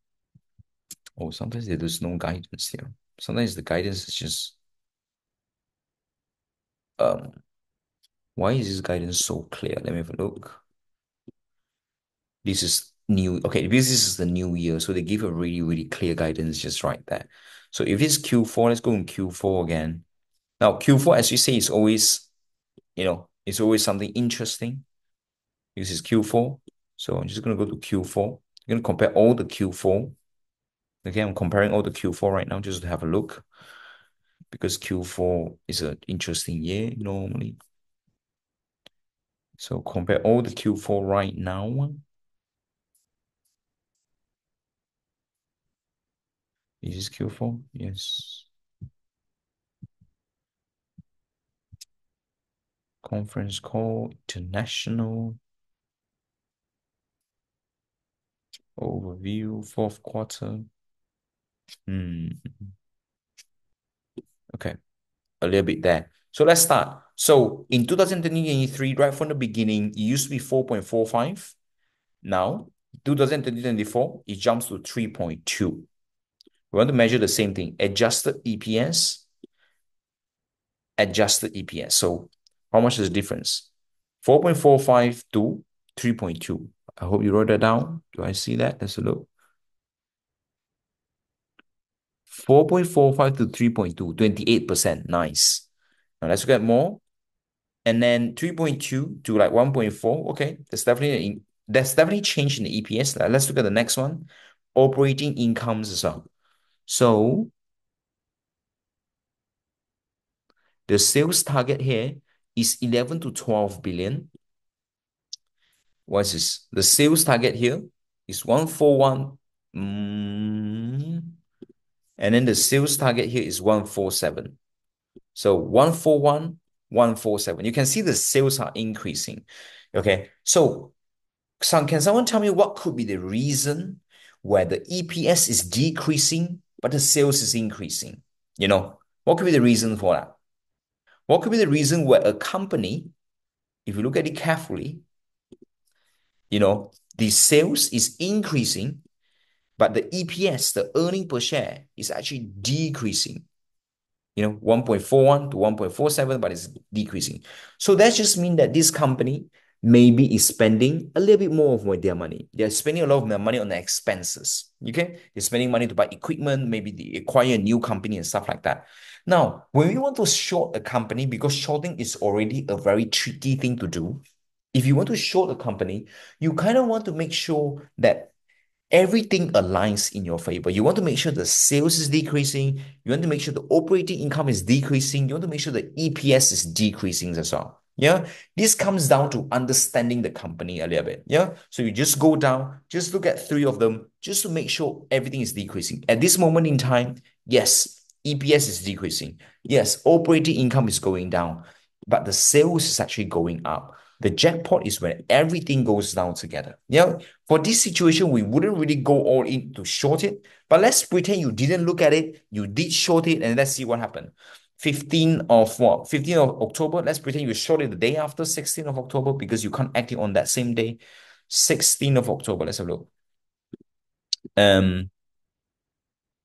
sometimes there's no guidance here. Sometimes the guidance is just um, why is this guidance so clear? Let me have a look. This is new. Okay, this is the new year. So they give a really, really clear guidance just right there. So if it's Q4, let's go in Q4 again. Now, Q4, as you say, is always, it's always something interesting because it's Q4. So I'm just going to go to Q4. I'm going to compare all the Q4. Okay, I'm comparing all the Q4 right now just to have a look because Q4 is an interesting year normally. So compare all the Q4 right now. Is this Q4? Yes. Conference call, international overview, fourth quarter. Hmm. Okay, a little bit there. So let's start. So in 2023, right from the beginning, it used to be 4.45. Now, 2024, it jumps to 3.2. We want to measure the same thing, adjusted EPS, adjusted EPS. So how much is the difference? 4.45 to 3.2. I hope you wrote that down. Do I see that? Let's look. 4.45 to 3.2, 28%. Nice. Now let's look at more. And then 3.2 to like 1.4. Okay, that's definitely change in the EPS. Let's look at the next one. Operating incomes as well. So the sales target here is 11 to 12 billion. What is this? The sales target here is 141 Mm, and then the sales target here is 147. So 141, 147. You can see the sales are increasing. Okay. So can someone tell me what could be the reason where the EPS is decreasing, but the sales is increasing? What could be the reason for that? What could be the reason where a company, if you look at it carefully, the sales is increasing, but the EPS, the earning per share, is actually decreasing. 1.41 to 1.47, but it's decreasing. So that just means that this company maybe is spending a little bit more of their money. They're spending a lot of their money on their expenses. Okay. They're spending money to buy equipment, maybe they acquire a new company and stuff like that. Now, when we want to short a company, because shorting is already a very tricky thing to do, if you want to short a company, you kind of want to make sure that everything aligns in your favor. You want to make sure the sales is decreasing. You want to make sure the operating income is decreasing. You want to make sure the EPS is decreasing as well. Yeah. This comes down to understanding the company a little bit. Yeah. So you just go down, just look at three of them, just to make sure everything is decreasing. At this moment in time, yes, EPS is decreasing. Yes, operating income is going down, but the sales is actually going up. The jackpot is when everything goes down together. Yeah. For this situation, we wouldn't really go all in to short it, but let's pretend you didn't look at it, you did short it, and let's see what happened. 15th of what? 15th of October. Let's pretend you short it the day after 16th of October because you can't act it on that same day. 16th of October. Let's have a look. Um,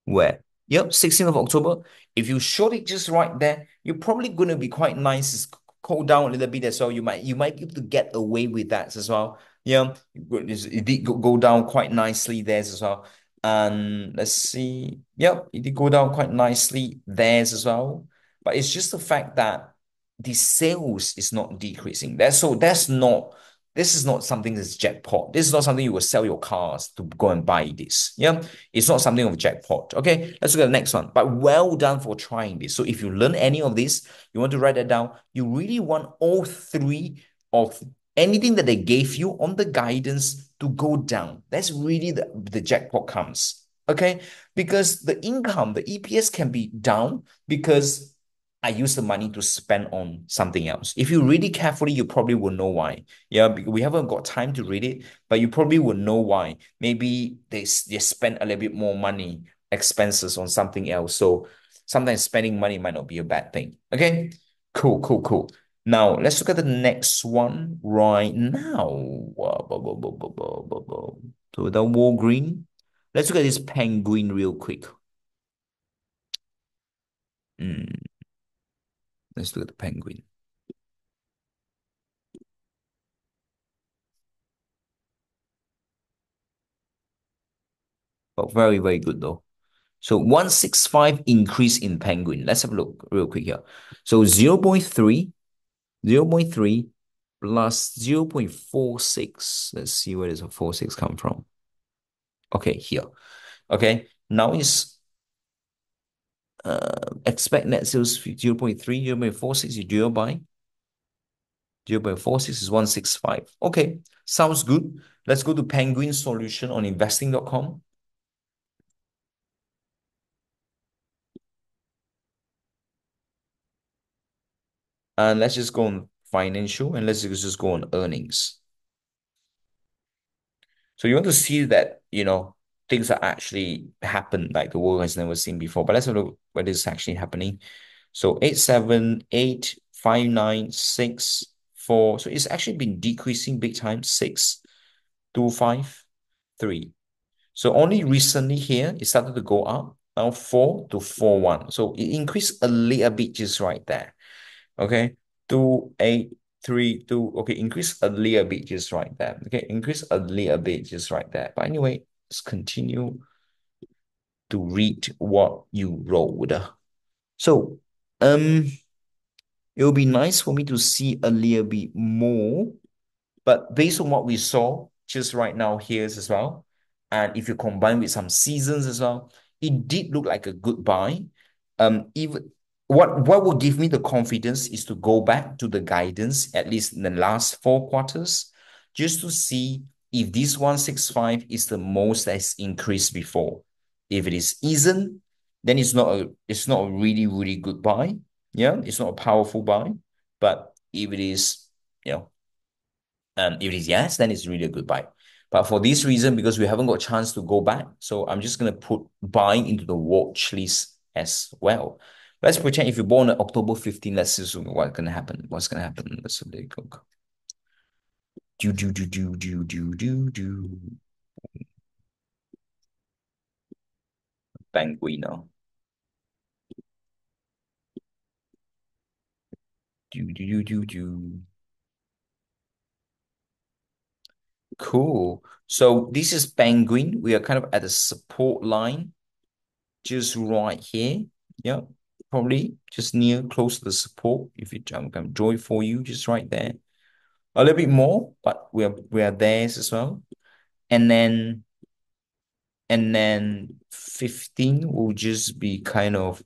where? Yep, 16th of October. If you short it just right there, you're probably going to be quite nice. It's cooled down a little bit as well. You might be able to get away with that as well. Yeah, it did go down quite nicely there as well. And let's see. Yep, it did go down quite nicely there as well. But it's just the fact that the sales is not decreasing. This is not something that's jackpot. This is not something you will sell your cars to go and buy this. Yeah. It's not something of a jackpot. Okay, let's look at the next one. But well done for trying this. So if you learn any of this, you want to write that down. You really want all three of anything that they gave you on the guidance to go down. That's really the jackpot comes. Okay, because the income, the EPS can be down because I use the money to spend on something else. If you read it carefully, you probably will know why. Yeah, we haven't got time to read it, but you probably will know why. Maybe they spend a little bit more money, expenses on something else. So sometimes spending money might not be a bad thing. Okay, cool, cool, cool. Now let's look at the next one right now. So the war green. Let's look at this penguin real quick. Mm, let's look at the penguin. Oh, very, very good though. So 165 increase in penguin. Let's have a look real quick here. So 0.3 plus 0.46. Let's see where does a 46 come from. Okay, here. Okay, now is expect net sales 0.3, 0.46, you do by 0.46 is 165. Okay, sounds good. Let's go to Penguin Solution on investing.com. And let's just go on financial and let's just go on earnings. So you want to see that, things are actually happen like the world has never seen before. But let's look what is actually happening. So 8785964. So it's actually been decreasing big time. 6253. So only recently here it started to go up. Now 4 to 4 1. So it increased a little bit just right there. Okay. 2832. Okay, increase a little bit just right there. Okay, increase a little bit just right there. But anyway, let's continue to read what you wrote. So, it would be nice for me to see a little bit more, but based on what we saw just right now here as well, and if you combine with some seasons as well, it did look like a good buy. Even what will give me the confidence is to go back to the guidance, at least in the last 4 quarters, just to see if this 165 is the most that's increased before. If it isn't, then it's not a really, really good buy. Yeah, it's not a powerful buy. But if it is, you know, if it is yes, then it's really a good buy. But for this reason, because we haven't got a chance to go back, so I'm just gonna put buying into the watch list as well. Let's pretend if you're born on October 15, let's assume what's gonna happen. What's gonna happen? Let's have a look. Do. Penguin. Do. Cool. So this is Penguin. We are kind of at the support line, just right here. Yeah, probably just near close to the support. If you I'm gonna draw it for you, just right there. A little bit more, but we are there as well. And then and then 15 will just be kind of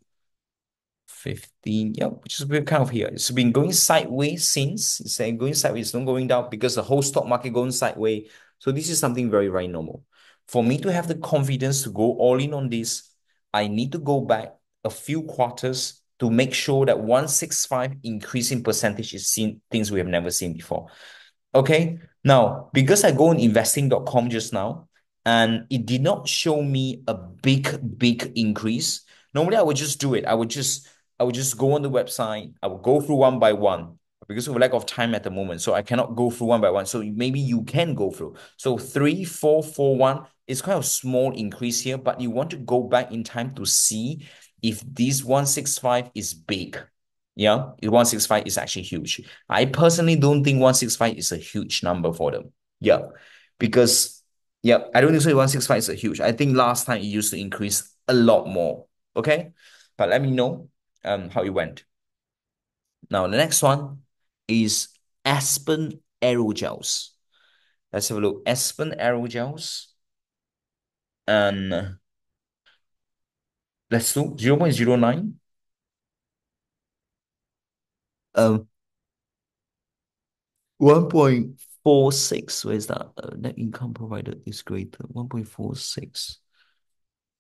15. Yeah, which is we're kind of here. It's been going sideways since. It's going sideways, it's not going down because the whole stock market going sideways. So this is something very, very normal. For me to have the confidence to go all in on this, I need to go back a few quarters to make sure that 165 increasing percentage is seen things we have never seen before. Okay. Now, because I go on investing.com just now, and it did not show me a big, big increase. Normally, I would just do it. I would just go on the website. I would go through one by one because of lack of time at the moment. So I cannot go through one by one. So maybe you can go through. So 3441 is kind of small increase here, but you want to go back in time to see if this 165 is big. Yeah, 165 is actually huge. I personally don't think 165 is a huge number for them. Yeah, because yeah, I don't think so. 165 is a huge. I think last time it used to increase a lot more. Okay, but let me know how it went. Now the next one is Aspen Aerogels. Let's have a look. Aspen Aerogels, and let's do 0.09. Um, 1.46. Where's that? Net income provided is greater. 1.46.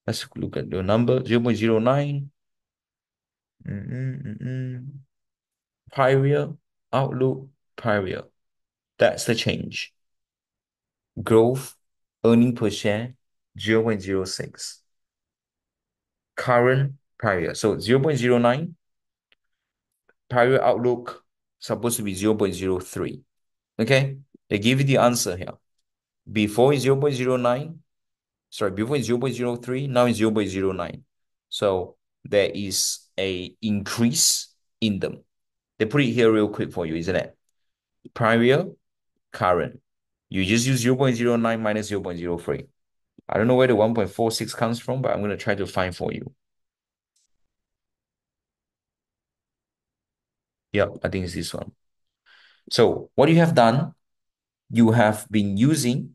Let's look at the number. 0.09. Prior outlook, prior. That's the change. Growth, earning per share, 0.06. Current, prior. So 0.09, prior outlook, supposed to be 0.03. Okay? They give you the answer here. Before is 0.09, sorry, before it's 0.03, now it's 0.09. So there is a increase in them. They put it here real quick for you, isn't it? Prior, current. You just use 0.09 minus 0.03. I don't know where the 1.46 comes from, but I'm going to try to find for you. Yeah, I think it's this one. So what you have done, you have been using.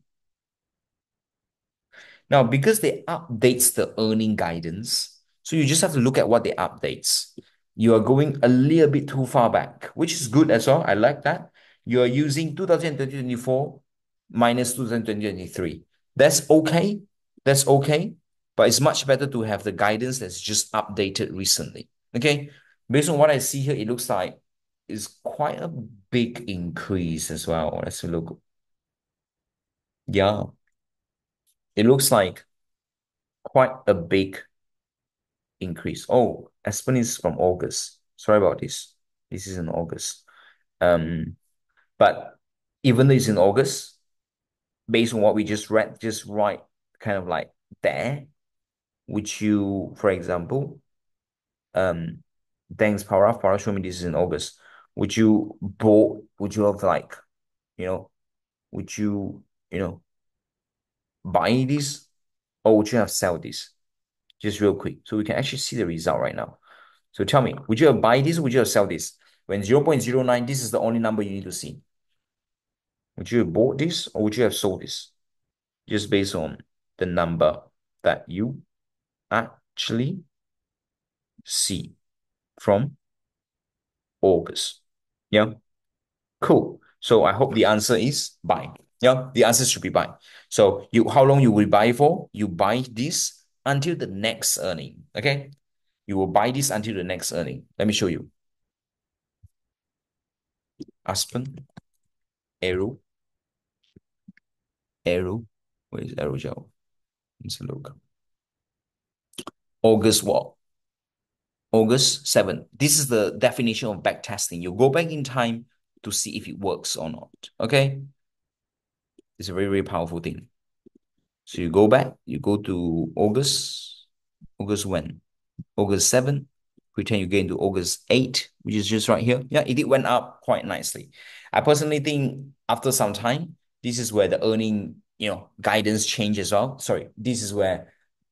Now, because they updates the earning guidance, so you just have to look at what they updates. You are going a little bit too far back, which is good as well. I like that. You are using 2024 minus 2023. That's okay. That's okay. But it's much better to have the guidance that's just updated recently. Okay. Based on what I see here, it looks like it's quite a big increase as well. Let's look. Yeah, it looks like quite a big increase. Oh, Aspen is from August. Sorry about this. This is in August. Um, but even though it's in August, based on what we just read, just right kind of like there, would you, for example, um, thanks, Power show me this is in August. Would you have like, you know, would you, you know, buy this or would you have sell this? Just real quick. So we can actually see the result right now. So tell me, would you have buy this or would you have sell this? When 0.09, this is the only number you need to see. Would you have bought this or would you have sold this? Just based on the number that you actually see from August. Yeah, cool. So I hope the answer is buy. Yeah, the answer should be buy. So you how long you will buy for? You buy this until the next earning. Okay. You will buy this until the next earning. Let me show you. Aspen, arrow, arrow. Where is arrow gel? Let's look. August what? August 7th. This is the definition of back testing. You go back in time to see if it works or not. Okay. It's a very, very powerful thing. So you go back, you go to August. August when? August 7th. Pretend you get into August 8th, which is just right here. Yeah, it did went up quite nicely. I personally think after some time, this is where the earning, guidance change as well. Sorry, this is where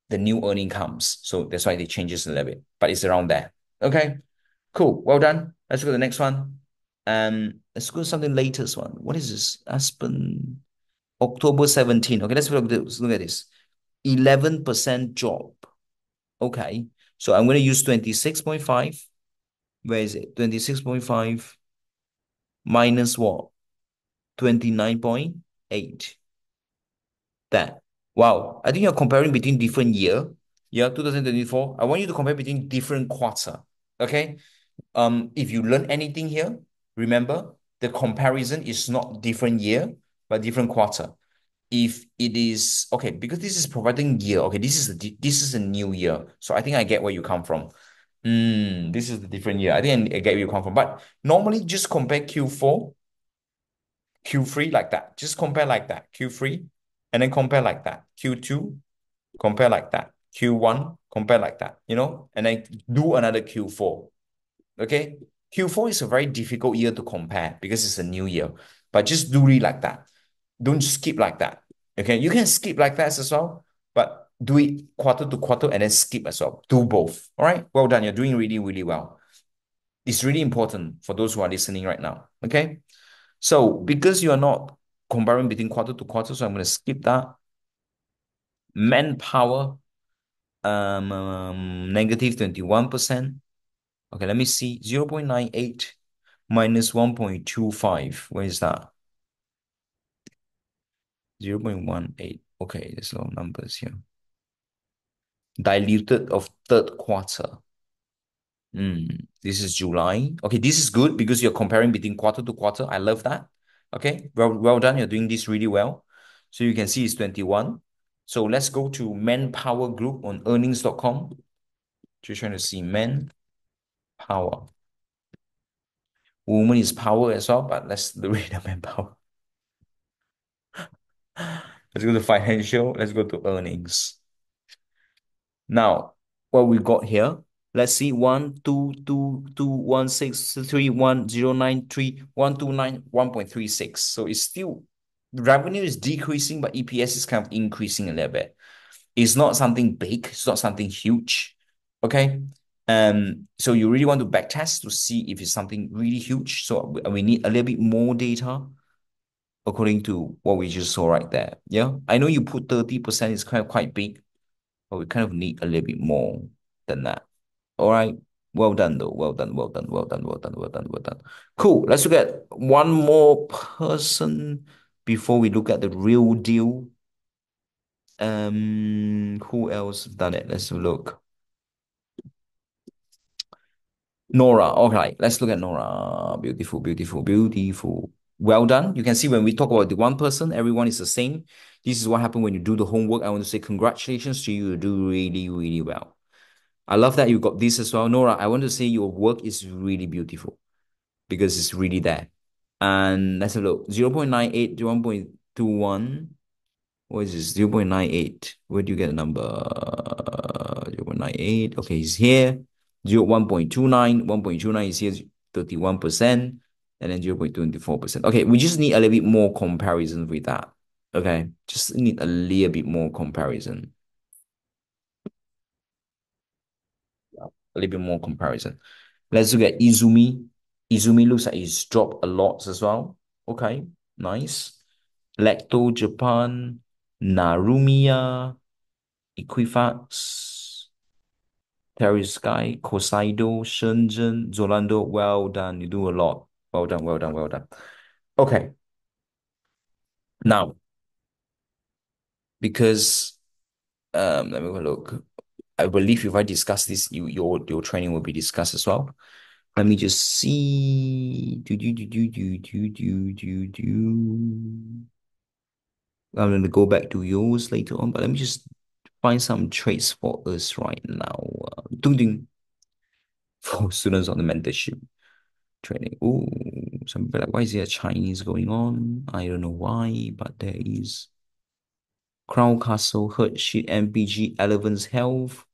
the new earning comes. So that's why it changes a little bit, but it's around there. Okay, cool. Well done. Let's go to the next one. Let's go to something latest one. What is this? Aspen, October 17. Okay, let's look at this. 11% job. Okay. So I'm going to use 26.5. Where is it? 26.5 minus what? 29.8. That. Wow. I think you're comparing between different year. Yeah, 2024. I want you to compare between different quarter. Okay. If you learn anything here, remember the comparison is not different year, but different quarter. If it is okay, because this is providing year. Okay, this is a new year. So I think I get where you come from. This is the different year. I think I get where you come from. But normally just compare Q4, Q3 like that. Just compare like that. Q3, and then compare like that. Q2, compare like that. Q1, compare like that, and then do another Q4. Okay. Q4 is a very difficult year to compare because it's a new year. But just do it like that. Don't skip like that. Okay. You can skip like that as well, but do it quarter to quarter and then skip as well. Do both. All right. Well done. You're doing really, really well. It's really important for those who are listening right now. Okay. So because you are not comparing between quarter to quarter, so I'm going to skip that. Manpower, negative 21%. Okay, let me see. 0.98 minus 1.25. Where is that? 0.18. Okay, there's a lot of numbers here. Diluted of third quarter. This is July. Okay, this is good because you're comparing between quarter to quarter. I love that. Okay, well done. You're doing this really well. So you can see it's 21. So let's go to Manpower Group on earnings.com. Just trying to see manpower. Woman is power as well, but let's read the manpower. Let's go to financial. Let's go to earnings. Now, what we got here, let's see 1.36. So it's still revenue is decreasing, but EPS is kind of increasing a little bit. It's not something big, it's not something huge. Okay. So you really want to backtest to see if it's something really huge. So we need a little bit more data according to what we just saw right there. Yeah. I know you put 30% is quite big, but we kind of need a little bit more than that. All right. Well done, though. Well done. Well done. Well done. Well done. Well done. Well done. Cool. Let's look at one more person before we look at the real deal. Who else done it? Let's look. Nora. Okay, let's look at Nora. Beautiful, beautiful, beautiful. Well done. You can see when we talk about the one person, everyone is the same. This is what happened when you do the homework. I want to say congratulations to you. You do really, really well. I love that you got this as well. Nora, I want to say your work is really beautiful because it's really there. And let's have a look. 0.98 to 1.21. What is this? 0.98. Where do you get the number? 0.98. Okay, it's here. 1.29. 1.29 is here. 31%. And then 0.24%. Okay, we just need a little bit more comparison with that. Okay, just need a little bit more comparison. A little bit more comparison. Let's look at Izumi. Izumi looks like it's dropped a lot as well. Okay, nice. Lacto Japan, Narumiya, Equifax, Terry Sky, Kosaido, Shenzhen, Zolando. Well done. You do a lot. Well done, well done, well done. Okay. Now, because let me have a look. I believe if I discuss this, your training will be discussed as well. Let me just see. I'm gonna go back to yours later on, but let me just find some traits for us right now. Ding ding for students on the mentorship training. Oh, some people like, why is there Chinese going on? I don't know why, but there is. Crown Castle, Herd Sheet, MPG, Elephant's Health,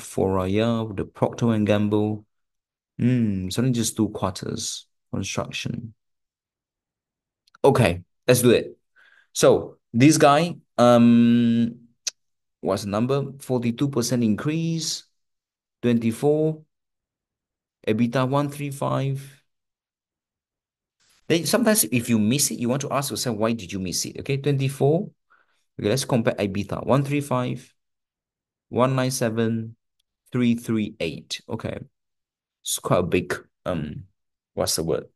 Foraya, the Procter and Gamble. It's only just 2 quarters construction. Okay, let's do it. So this guy, what's the number? 42% increase, 24, EBITDA 135. Then sometimes if you miss it, you want to ask yourself, why did you miss it? Okay, 24. Okay, let's compare EBITDA 135, 197, 338. Okay. It's quite a big what's the word?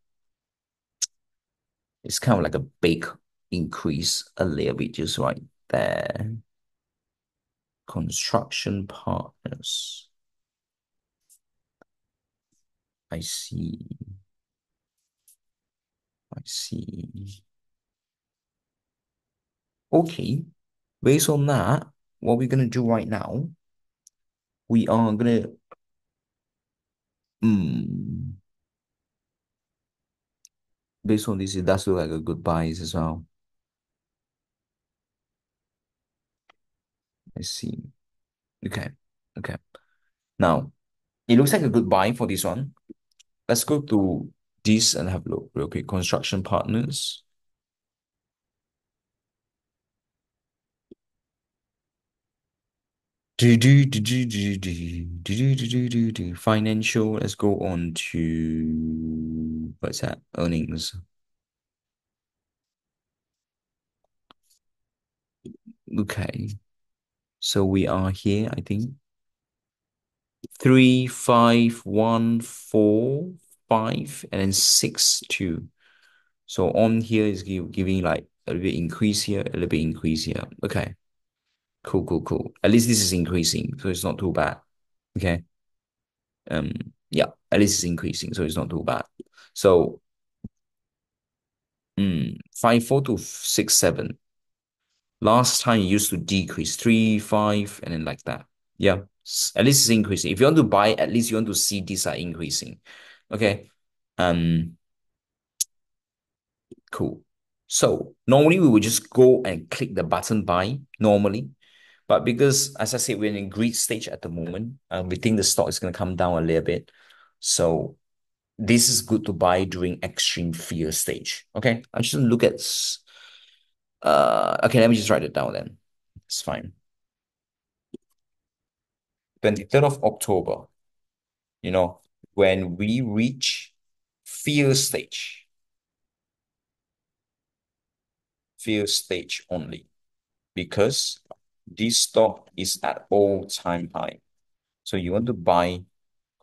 It's kind of like a big increase a little bit just right there. Construction partners. I see. I see. Okay. Based on that, what we're gonna do right now, we are gonna mm, based on this, it does look like a good buy as well. I see. Okay. Okay. Now, it looks like a good buy for this one. Let's go to this and have a look real quick. Construction partners. Financial. Let's go on to what's that? Earnings. Okay. So we are here, I think. 3, 5, 1, 4, 5, and then 6, 2. So on here is giving like a little bit increase here, a little bit increase here. Okay. Cool, cool, cool. At least this is increasing, so it's not too bad. Okay. Um, yeah, at least it's increasing, so it's not too bad. So 5, 4 to 6, 7. Last time it used to decrease 3, 5, and then like that. Yeah, at least it's increasing. If you want to buy, at least you want to see these are increasing. Okay. Um, cool. So normally we would just go and click the button buy normally. But because, as I said, we're in a greed stage at the moment, we think the stock is going to come down a little bit. So this is good to buy during extreme fear stage. Okay, I'm just gonna look at. Okay, let me just write it down then. It's fine. 23rd of October. You know, when we reach fear stage, fear stage only, because this stock is at all-time high. So you want to buy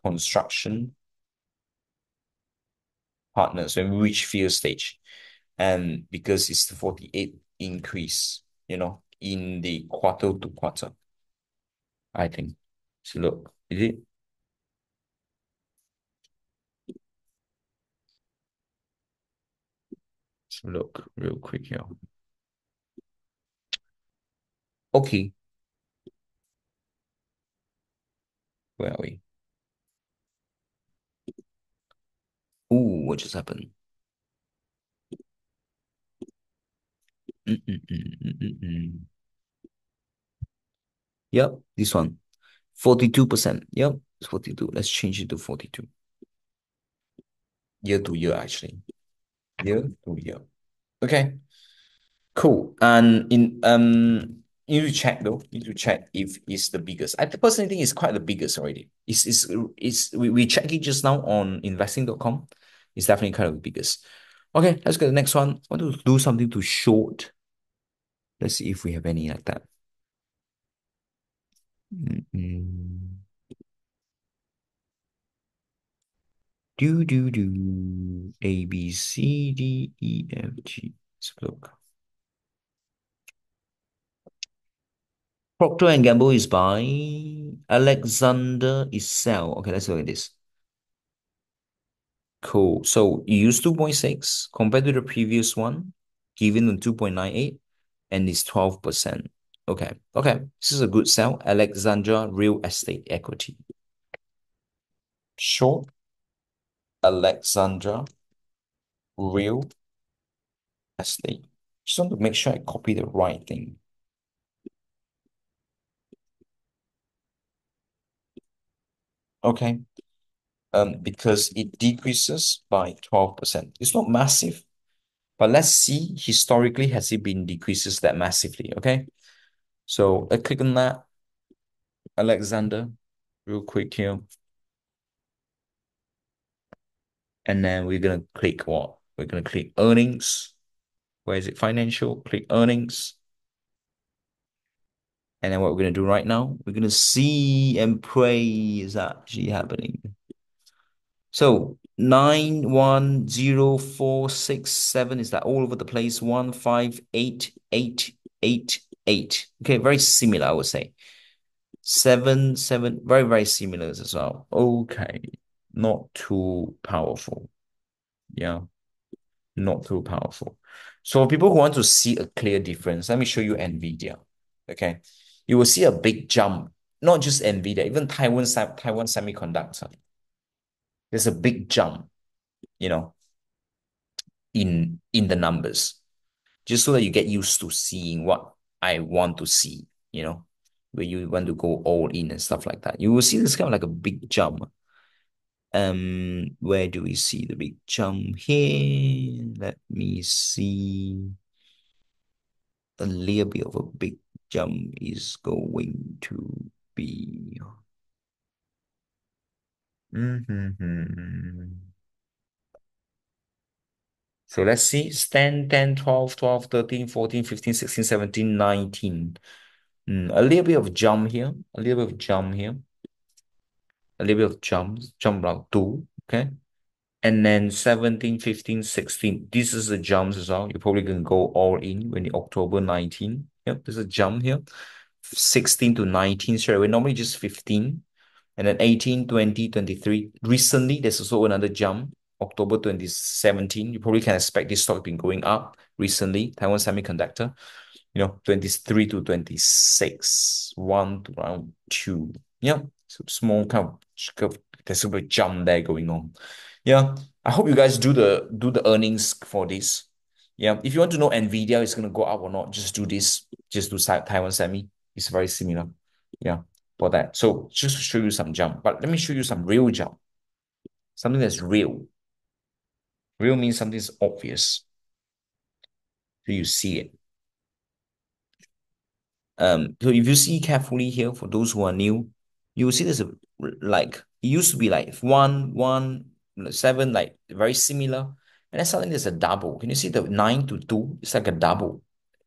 construction partners when we reach fear stage. And because it's the 48 increase, in the quarter to quarter, I think. So look, is it? So look real quick here. Okay, where are we? Ooh, what just happened? Mm, mm, mm, mm, mm, mm. Yep, this one. 42%. Yep, it's 42. Let's change it to 42. Year to year, actually. Year to year. Okay, cool. And you need to check though. You need to check if it's the biggest. I personally think it's quite the biggest already. We checked it just now on investing.com. It's definitely kind of the biggest. Okay, let's go to the next one. I want to do something to short. Let's see if we have any like that. Mm, mm. Do. A, B, C, D, E, F, G. Let's look. Procter and Gamble is buy. Alexander is sell. Okay, let's look at this. Cool. So you use 2.6 compared to the previous one, given the 2.98, and it's 12%. Okay. Okay. This is a good sell. Alexandra Real Estate Equity. Short Alexandra Real Estate. Just want to make sure I copy the right thing. Okay. Because it decreases by 12%. It's not massive, but let's see historically has it been decreases that massively. Okay. So I click on that, Alexander, real quick here. And then we're gonna click what? We're gonna click earnings. Where is it? Financial. Click earnings. And then what we're gonna do right now, we're gonna see and pray is actually happening. So 910467 is that all over the place? 158888. Okay, very similar, I would say. 7 7, very similar as well. Okay, not too powerful. Yeah, not too powerful. So for people who want to see a clear difference, let me show you NVIDIA. Okay, you will see a big jump. Not just NVIDIA, even Taiwan Semiconductor. There's a big jump, you know, in the numbers, just so that you get used to seeing what I want to see, where you want to go all in and stuff like that. You will see this kind of like a big jump. Where do we see the big jump here? Let me see. A little bit of a big jump is going to be. Mhm. So let's see. It's 10, 10, 12, 12, 13, 14, 15, 16, 17, 19. A little bit of jump here. A little bit of jump here. A little bit of jump about two. Okay. And then 17, 15, 16. This is the jumps as well. You're probably going to go all in when the October 19. Yep, there's a jump here. 16 to 19 straight away. Normally just 15. And then 18, 20, 23. Recently, there's also another jump. October 2017. You probably can expect this stock been going up recently. Taiwan Semiconductor. 23 to 26, 1 to round 2. Yeah, so small there's a bit jump there going on. Yeah, I hope you guys do the earnings for this. Yeah, if you want to know Nvidia is gonna go up or not, just do this. Just do Taiwan Semi. It's very similar. Yeah, for that. So just to show you some jump, but let me show you some real jump. Something that's real. Real means something is obvious. So you see it. So if you see carefully here, for those who are new, you will see there's a like it used to be like 1 1 7, like very similar, and then suddenly there's a double. Can you see the 9 to 2? It's like a double.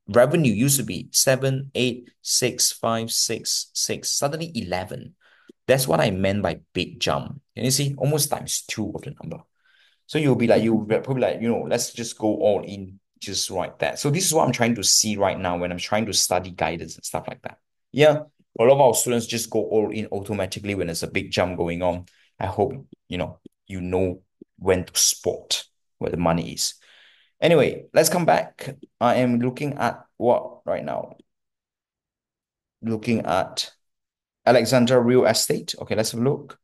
Revenue used to be 7 8 6 5 6 6, suddenly 11. That's what I meant by big jump. Can you see? Almost times two of the number. So you'll be like, you'll probably like, let's just go all in, just like that. So this is what I'm trying to see right now when I'm trying to study guidance and stuff like that. Yeah, a lot of our students just go all in automatically when there's a big jump going on. I hope, you know when to spot where the money is. Anyway, let's come back. I am looking at what right now? Looking at Alexandra Real Estate. Okay, let's have a look.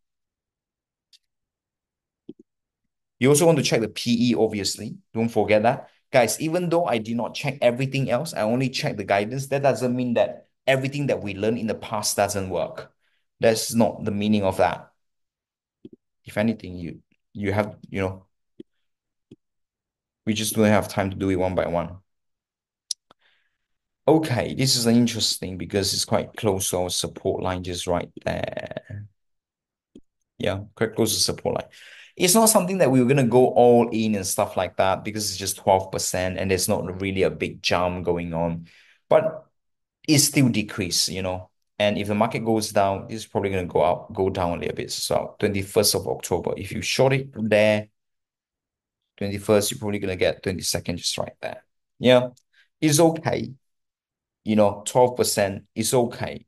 You also want to check the PE, obviously. Don't forget that. Guys, even though I did not check everything else, I only check the guidance. That doesn't mean that everything that we learned in the past doesn't work. That's not the meaning of that. If anything, you have, we just don't have time to do it one by one. Okay, this is interesting because it's quite close to our support line just right there. Yeah, quite close to support line. It's not something that we were gonna go all in and stuff like that because it's just 12% and there's not really a big jump going on. But it still decreased. And if the market goes down, it's probably going to go down a little bit. So 21st of October, if you short it there, 21st, you're probably going to get 22nd just right there. Yeah, it's okay. 12% is okay.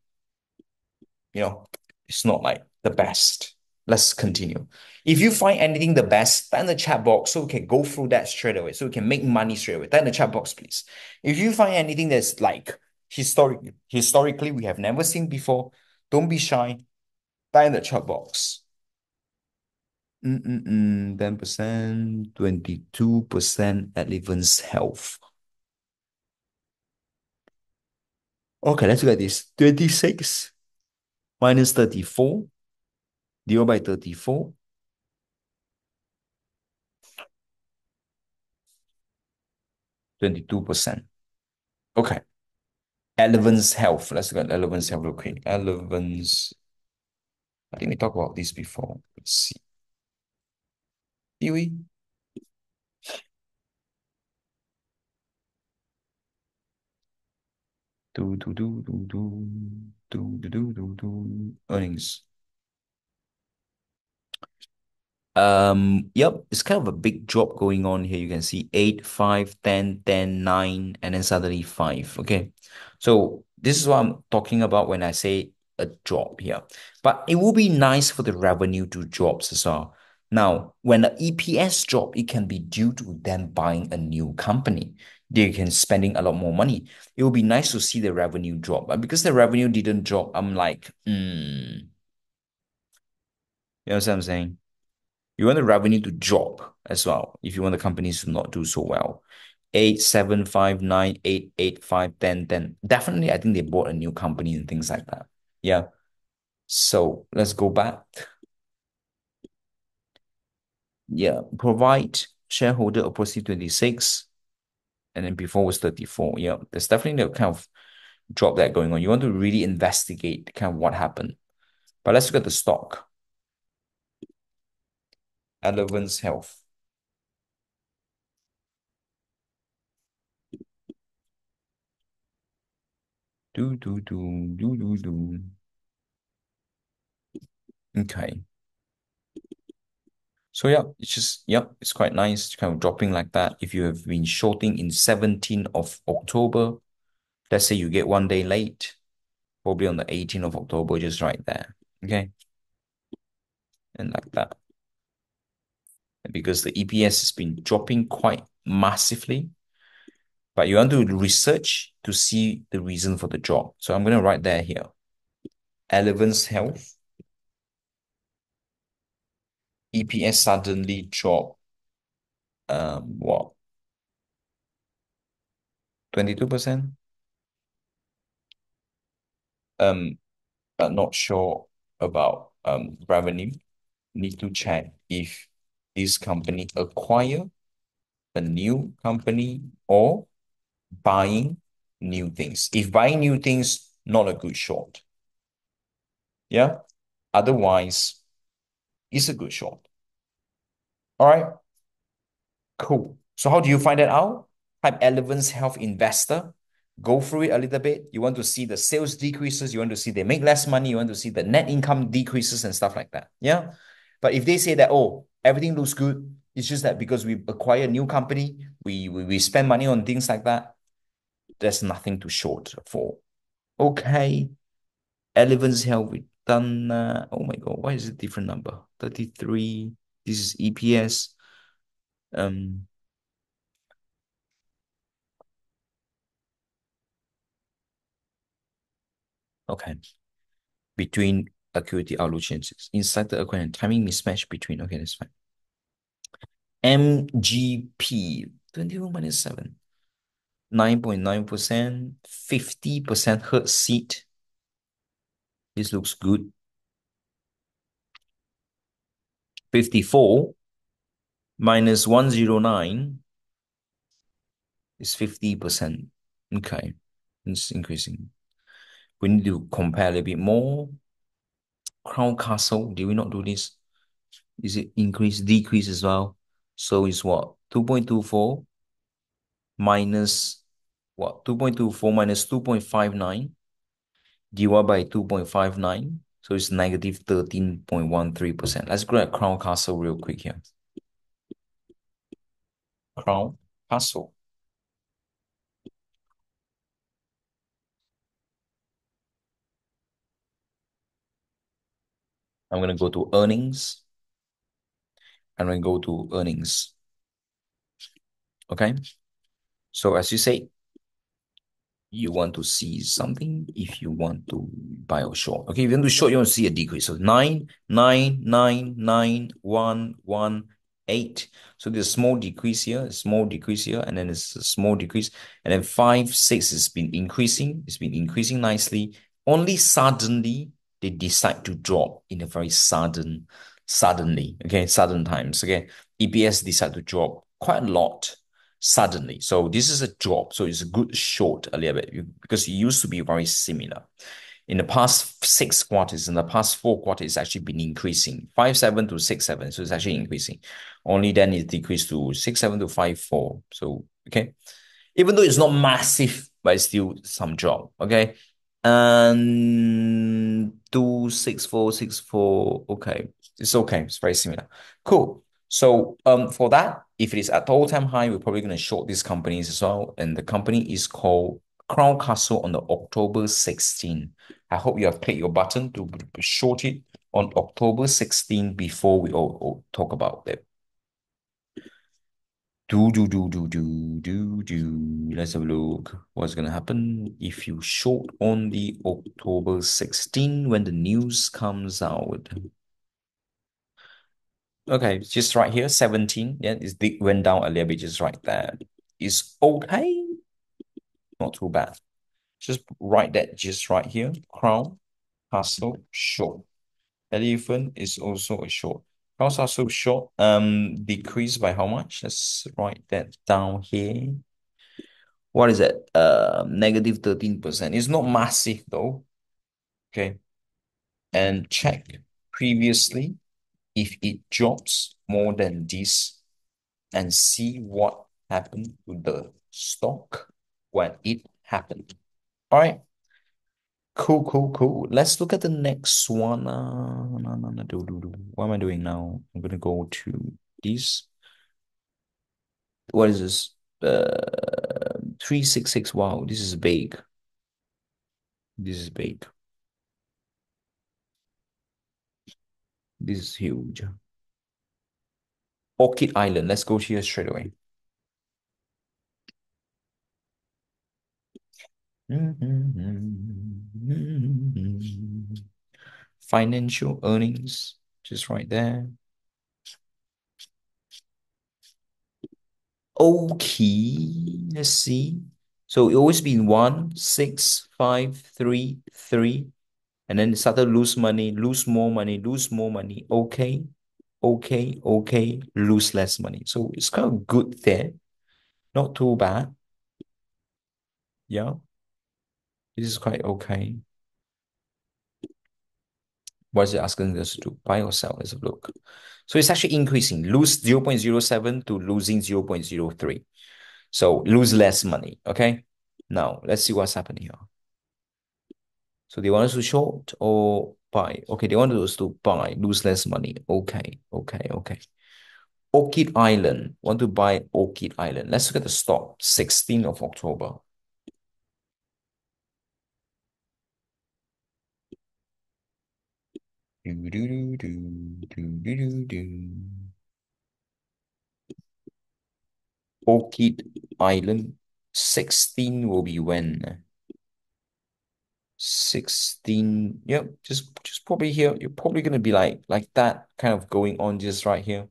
You know, it's not like the best. Let's continue. If you find anything the best, type in the chat box so we can go through that straight away. So we can make money straight away. Type in the chat box, please. If you find anything that's like historically we have never seen before, don't be shy. Type in the chat box. 10%, 22% at Eleven's health. Okay, let's look at this. 26 minus 34 divided by 34. 22%. Okay. Eleven's health. Let's look at Eleven's health real quick. Eleven's, I think we talked about this before. Let's see. Did we? Earnings. Yep, it's kind of a big drop going on here. You can see 8, 5, 10, 10, 9, and then suddenly 5. Okay. So this is what I'm talking about when I say a drop here. But it will be nice for the revenue to drop as well. Now, when the EPS drop, it can be due to them buying a new company. They can spending a lot more money. It will be nice to see the revenue drop. But because the revenue didn't drop, I'm like, you know what I'm saying? You want the revenue to drop as well if you want the companies to not do so well. 8, 7, 5, 9, 8, 8, 5, 10, 10. Definitely, I think they bought a new company and things like that. Yeah. So let's go back. Yeah. Provide shareholder a proceed 26. And then before was 34. Yeah. There's definitely a kind of drop that going on. You want to really investigate kind of what happened. But let's look at the stock. Eleven's Health. Do, do, do, do, do, do. Okay. So yeah, it's quite nice, kind of dropping like that. If you have been shorting in 17th of October, let's say you get one day late, probably on the 18th of October, just right there. Okay. And like that. Because the EPS has been dropping quite massively, but you want to research to see the reason for the drop. So I'm going to write there here. Eleven's Health, EPS suddenly dropped, what, 22%? Um, but not sure about revenue. Need to check if this company acquire a new company or buying new things. If buying new things, not a good short. Yeah. Otherwise, it's a good short. All right. Cool. So how do you find that out? Type Eleven's Health Investor. Go through it a little bit. You want to see the sales decreases. You want to see they make less money. You want to see the net income decreases and stuff like that. Yeah. But if they say that, oh, everything looks good, it's just that because we acquire a new company, we spend money on things like that, there's nothing to short for. Okay. Eleven's Health, we done. Oh my God, why is it different number? 33. This is EPS. Um, okay. Between acuity outlook changes. Inside the equation, timing mismatch between. Okay, that's fine. MGP 21 minus 7. 9.9%, 50% hurt seat. This looks good. 54 minus 109 is 50%. Okay, it's increasing. We need to compare a little bit more. Crown Castle, did we not do this? Is it increase, decrease as well? So it's what? 2.24 minus what? 2.24 minus 2.59 divided by 2.59. So it's negative 13.13%. Let's go at Crown Castle real quick here. Crown Castle. I'm going to go to earnings. I'm going to go to earnings. Okay. So as you say, you want to see something if you want to buy or short. Okay, if you want to short, you want to see a decrease. So 9, 9, 9, 9, 1, 1, 8. So there's a small decrease here, a small decrease here, and then it's a small decrease. And then 5, 6 has been increasing. It's been increasing nicely. Only suddenly they decide to drop in a very suddenly, okay, sudden times. Okay. EPS decide to drop quite a lot suddenly. So this is a drop. So it's a good short a little bit because it used to be very similar. In the past 6 quarters, in the past 4 quarters, it's actually been increasing 5.7 to 6.7. So it's actually increasing. Only then it decreased to 6.7 to 5.4. So, okay. Even though it's not massive, but it's still some drop. Okay. And 2.6464. Okay. It's okay. It's very similar. Cool. So for that, if it is at all-time high, we're probably going to short these companies as well. And the company is called Crown Castle on the October 16. I hope you have clicked your button to short it on October 16 before we all talk about it. Do. Let's have a look. What's gonna happen if you short on the October 16 when the news comes out? Okay, just right here, 17. Yeah, it went down a little bit just right there. It's okay, not too bad. Just write that just right here. Crown, Castle, short. Elephant is also a short. Crown, Castle, short. Decreased by how much? Let's write that down here. What is it? Negative 13%. It's not massive though. Okay. And check previously if it drops more than this and see what happened to the stock when it happened. All right. Cool. Let's look at the next one. No. What am I doing now? I'm gonna go to this. What is this? 366. Wow, this is big. This is big. This is huge. Orchid Island. Let's go here straight away. Financial earnings, just right there. Okay, let's see. So it always been 1, 6, 5, 3, 3, and then it started lose money, lose more money, lose more money. Okay, lose less money. So it's kind of good there, not too bad. Yeah, this is quite okay. What is it asking us to do? Buy or sell? Let's have a look. So it's actually increasing. Lose 0.07 to losing 0.03. So lose less money. Okay. Now let's see what's happening here. So they want us to short or buy. Okay, they want us to buy, lose less money. Okay. Orchid Island. Want to buy Orchid Island. Let's look at the stock. 16th of October. Do. Orchid Island. 16 will be when? 16. Yep, just probably here. You're probably gonna be like that kind of going on just right here.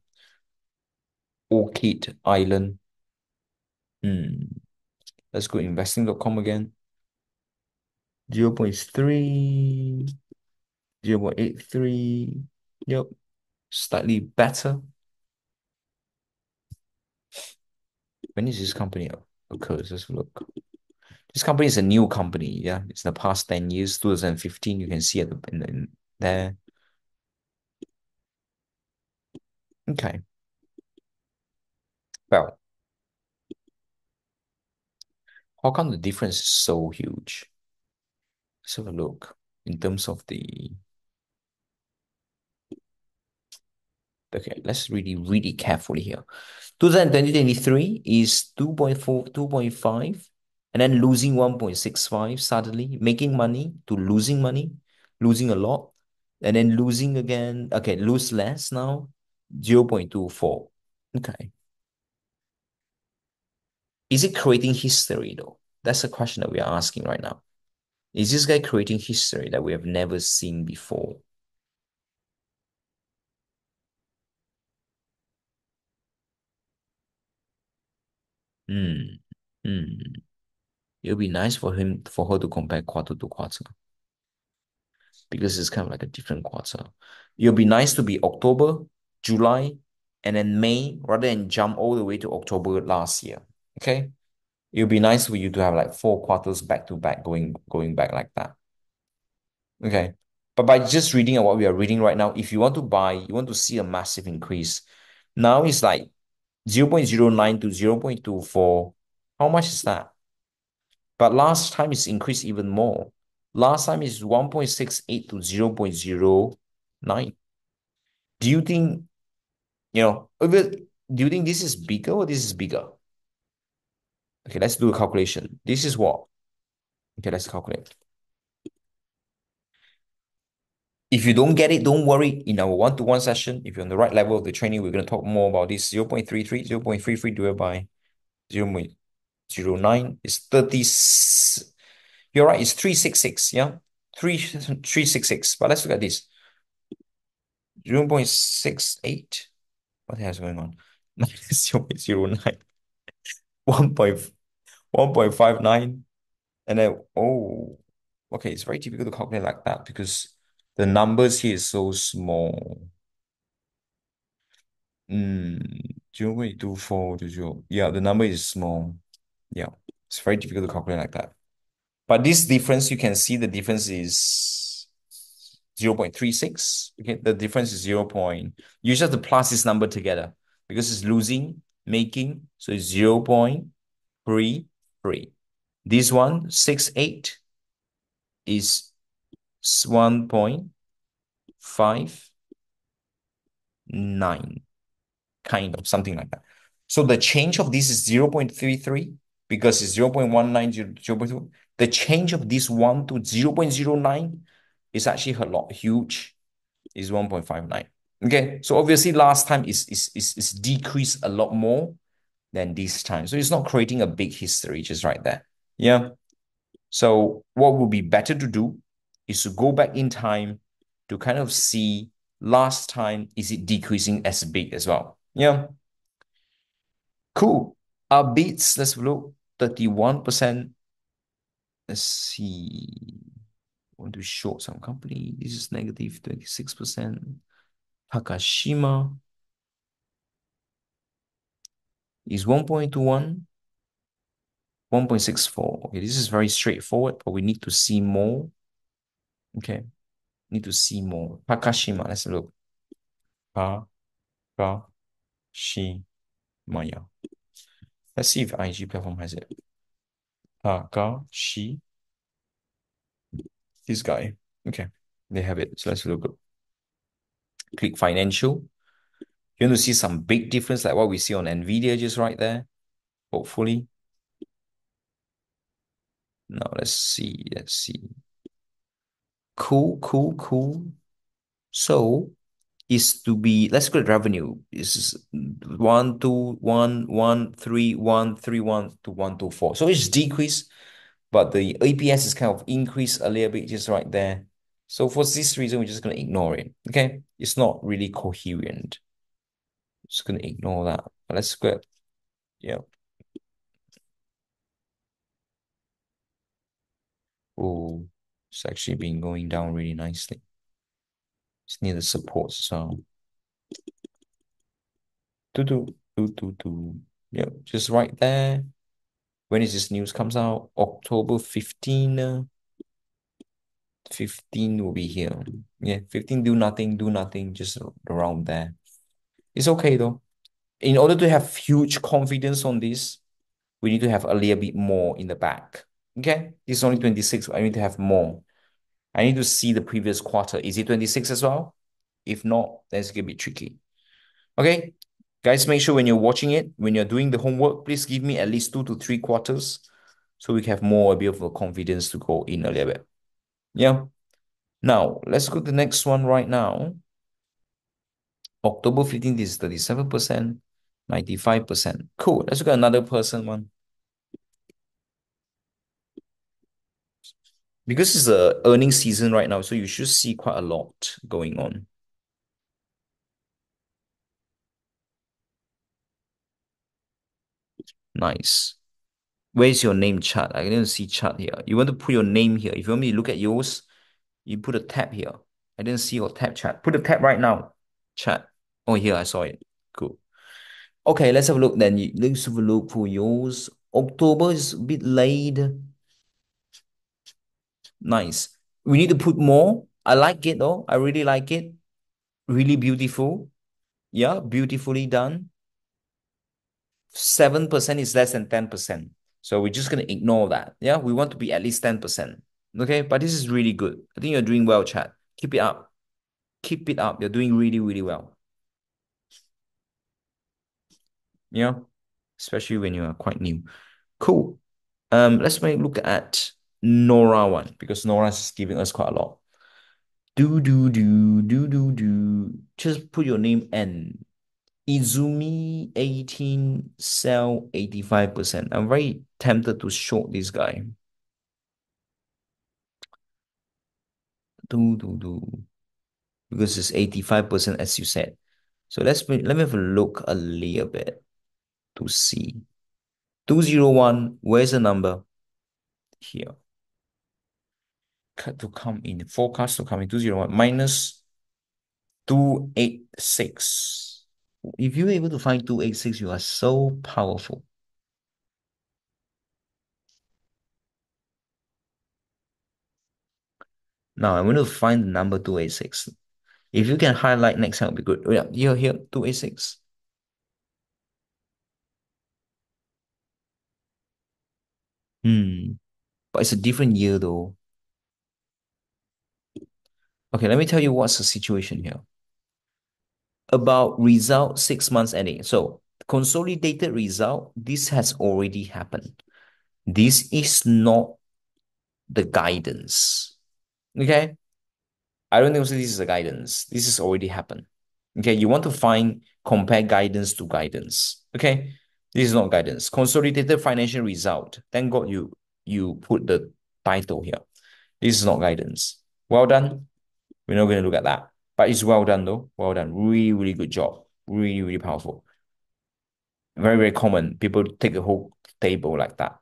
Orchid Island. Hmm. Let's go investing.com again. 0.3, 0.83. Yep. Slightly better. When is this company occurs? Let's look. This company is a new company. Yeah, it's in the past 10 years, 2015. You can see it in there. Okay. Well, how come the difference is so huge? Let's have a look in terms of the. Okay, let's really read it carefully here. 2023 is 2.4, 2.5, and then losing 1.65 suddenly, making money to losing money, losing a lot, and then losing again. Okay, lose less now, 0.24. Okay. Is it creating history though? That's the question that we are asking right now. Is this guy creating history that we have never seen before? Hmm. Hmm. It would be nice for her to compare quarter to quarter because it's kind of like a different quarter. It'll be nice to be October, July, and then May rather than jump all the way to October last year. Okay. It'll be nice for you to have like 4 quarters back to back going back like that. Okay. But by just reading what we are reading right now, if you want to buy, you want to see a massive increase. Now it's like 0.09 to 0.24. How much is that? But last time it's increased even more. Last time is 1.68 to 0.09. Do you think, do you think this is bigger or this is bigger? Okay, let's do a calculation. This is what? Okay, let's calculate. If you don't get it, don't worry. In our one-to-one session, if you're on the right level of the training, we're going to talk more about this. 0.33, 0.33 divided by 0.09 is 30. You're right, it's 366. Yeah, 366. But let's look at this. 0.68. What the hell is going on? Minus 0.09. 1.59. And then, oh, okay, it's very difficult to calculate like that because the numbers here is so small. 0.24 to 0. Yeah, the number is small. Yeah, it's very difficult to calculate like that. But this difference, you can see the difference is 0.36. Okay, the difference is 0. You just have to plus this number together because it's losing, making, so it's 0.33. This one, 68, is 1.59, kind of something like that. So the change of this is 0.33 because it's 0.19, 0.2. The change of this 1 to 0.09 is actually a lot huge, is 1.59. Okay, so obviously last time is decreased a lot more than this time. So it's not creating a big history just right there. Yeah. So what would be better to do is to go back in time to kind of see last time, is it decreasing as big as well? Yeah. Cool. Our beats, let's look, 31%. Let's see. I want to short some company. This is negative 26%. Takashima is 1.21, 1.64. Okay, this is very straightforward, but we need to see more. Okay, need to see more. Takashima, let's look. Takashimaya. Let's see if IG platform has it. Takashi, this guy. Okay, they have it. So let's look. Click financial. You want to see some big difference like what we see on Nvidia just right there? Hopefully. Now let's see. Let's see. Cool, cool, cool. So is to be, let's go to revenue. This is 121,131 to 124. So it's decreased, but the APS is kind of increased a little bit just right there. So for this reason, we're just going to ignore it. Okay. It's not really coherent. Just going to ignore that. But let's go. Yeah. Oh, it's actually been going down really nicely. It's near the support. So do. Yeah, just right there. When is this news comes out? October 15. 15 will be here. Yeah, 15 do nothing, just around there. It's okay though. In order to have huge confidence on this, we need to have a little bit more in the back. Okay, this is only 26. I need to have more. I need to see the previous quarter. Is it 26 as well? If not, then it's gonna be tricky. Okay, guys, make sure when you're watching it, when you're doing the homework, please give me at least 2 to 3 quarters so we have more a bit of a confidence to go in a little bit. Yeah. Now, let's go to the next one right now. October 15th is 37%, 95%. Cool. Let's look at another person one. Because it's a earning season right now, so you should see quite a lot going on. Nice. Where's your name chart? I didn't see chart here. You want to put your name here. If you want me to look at yours, you put a tab here. I didn't see your tab chat. Put a tab right now. Chat. Oh, here I saw it. Cool. Okay, let's have a look then. Let's have a look for yours. October is a bit late. Nice. We need to put more. I like it though. I really like it. Really beautiful. Yeah, beautifully done. 7% is less than 10%. So we're just going to ignore that. Yeah, we want to be at least 10%. Okay, but this is really good. I think you're doing well, chat. Keep it up. Keep it up. You're doing really, really well. Yeah, especially when you are quite new. Cool. Let's make look at Nora one because Nora is giving us quite a lot. Do. Just put your name and Izumi 18 sell 85%. I'm very tempted to short this guy. Do because it's 85% as you said. So let me have a look a little bit to see. 201, where's the number? Here. Cut to come in, forecast to come in 201 minus 286. If you're able to find 286, you are so powerful. Now I'm going to find the number 286. If you can highlight next time, it'll be good. Oh, yeah, here, 286. Hmm. But it's a different year though. Okay, let me tell you what's the situation here. About result 6 months ending. So consolidated result, this has already happened. This is not the guidance. Okay. I don't think so this is a guidance. This has already happened. Okay. You want to find compare guidance to guidance. Okay. This is not guidance. Consolidated financial result. Thank God you put the title here. This is not guidance. Well done. We're not going to look at that. But it's well done though. Well done. Really, really good job. Really, really powerful. Very, very common. People take a whole table like that.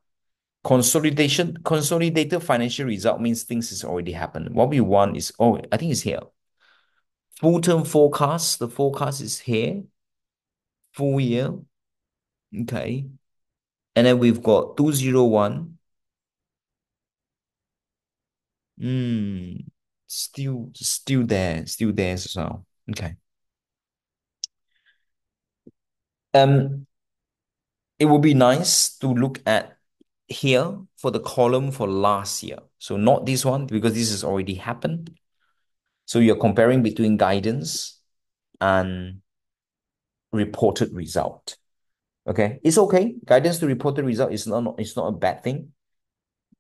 Consolidated financial result means things has already happened. What we want is, oh, I think it's here. Full term forecast. The forecast is here. Full year. Okay. And then we've got 201. Hmm. Still there. Still there as well. Okay. Um, it would be nice to look at here for the column for last year. So not this one because this has already happened. So you're comparing between guidance and reported result. Okay, it's okay. Guidance to reported result is not it's not a bad thing,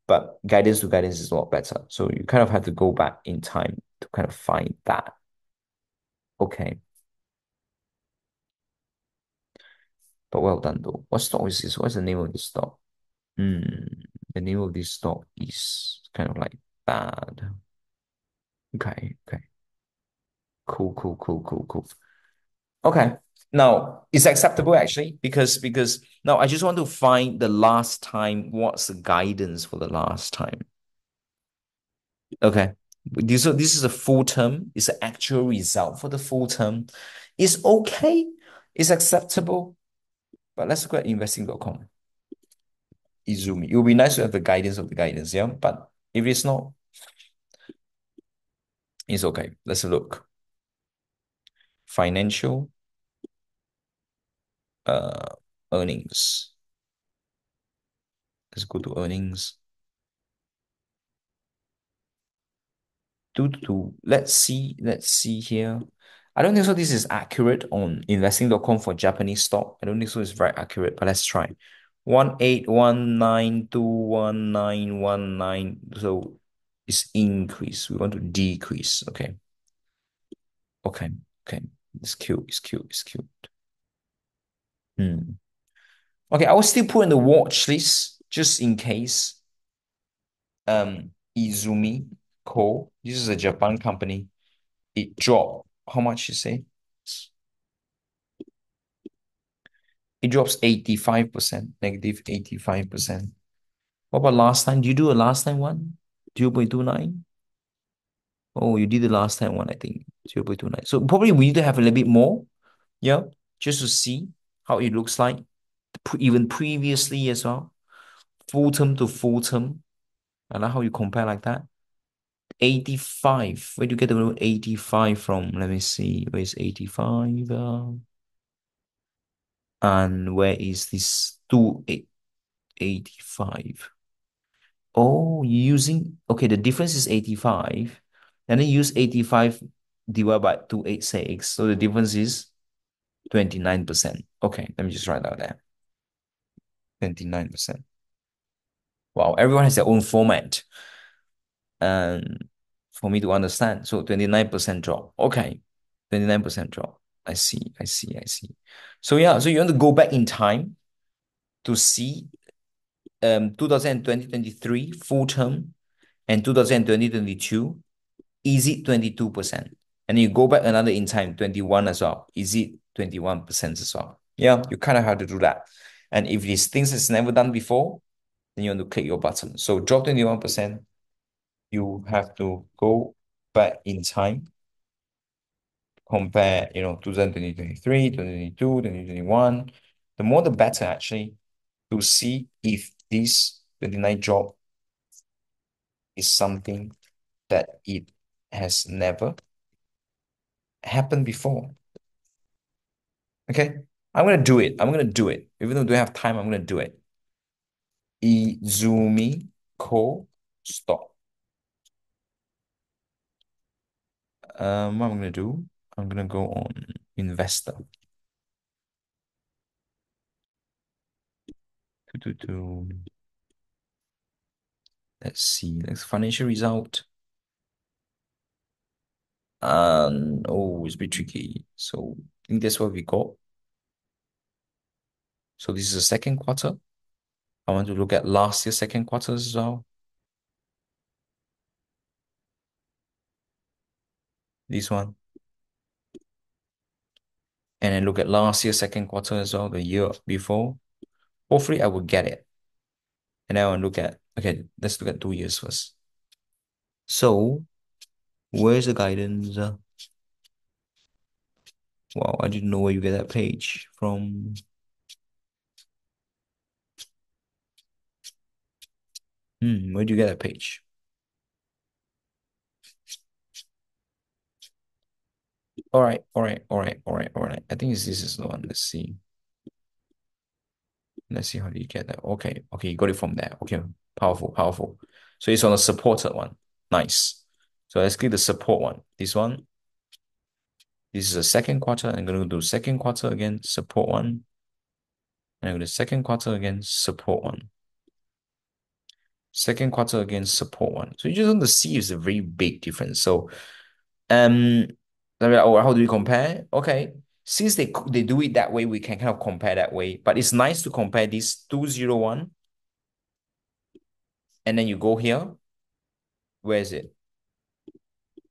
but guidance to guidance is a lot better. So you kind of have to go back in time to kind of find that. Okay, but well done though. What stock is this? What's the name of this stock? Hmm, the name of this stock is kind of like bad. Okay. Cool. Okay. Now it's acceptable actually because now I just want to find the last time. What's the guidance for the last time? Okay. This is a full term. It's an actual result for the full term. It's okay. It's acceptable. But let's look at investing.com. Izumi. It would be nice to have the guidance of the guidance, yeah. But if it's not, it's okay. Let's look. Financial earnings. Let's go to earnings. Let's see here. I don't think so. This is accurate on investing.com for Japanese stock. I don't think so. It's very accurate, but let's try. 1819219119. So it's increase. We want to decrease. Okay. Okay. Okay. It's cute. It's cute. It's cute. Hmm. Okay, I will still put in the watch list just in case. Izumi Co. This is a Japan company. It dropped. How much you say? It drops 85%, negative 85%. What about last time? Do you do a last time one? 0.29? Oh, you did the last time one, I think. 0.29. So probably we need to have a little bit more, yeah, just to see how it looks like. Even previously as well. Full term to full term. I like how you compare like that. 85. Where do you get the number 85 from? Let me see. Where's 85? And where is this 285? Oh, using okay, the difference is 85. And then use 85 divided by 286. So the difference is 29%. Okay, let me just write that there. 29%. Wow, everyone has their own format. And for me to understand. So 29% drop. Okay. 29% drop. I see. I see. I see. So yeah, so you want to go back in time to see 2020 full term and 2022, is it 22%? And you go back another in time, 21 as well. Is it 21% as well? Yeah, you kind of have to do that. And if these things is never done before, then you want to click your button. So drop 21%, you have to go back in time, compare, 2023, 2022, 2021. The more the better actually to see if this 29 drop is something that it has never happened before. Okay, I'm gonna do it. I'm gonna do it. Even though I don't have time, I'm gonna do it. Izumi Ko stop. What I'm gonna do? I'm gonna go on investor. Do. Let's see. Next financial result. And oh, it's a bit tricky. So I think that's what we got. So this is the second quarter. I want to look at last year's second quarter as well. This one. And then look at last year's second quarter as well, the year before. Hopefully I will get it. And now I look at, okay, let's look at 2 years first. So where's the guidance? Wow, I didn't know where you get that page from. Where do you get that page? All right, all right, all right, all right, all right. I think this is the one. Let's see. Let's see how do you get that. Okay, okay, you got it from there. Okay, powerful, powerful. So it's on the supported one. Nice. So let's click the support one. This one. This is the second quarter. I'm going to do second quarter again, support one. And I'm going to second quarter again, support one. Second quarter again, support one. So you just want to see it's a very big difference. So um how do we compare? Okay. Since they do it that way, we can kind of compare that way. But it's nice to compare this 201 and then you go here. Where is it?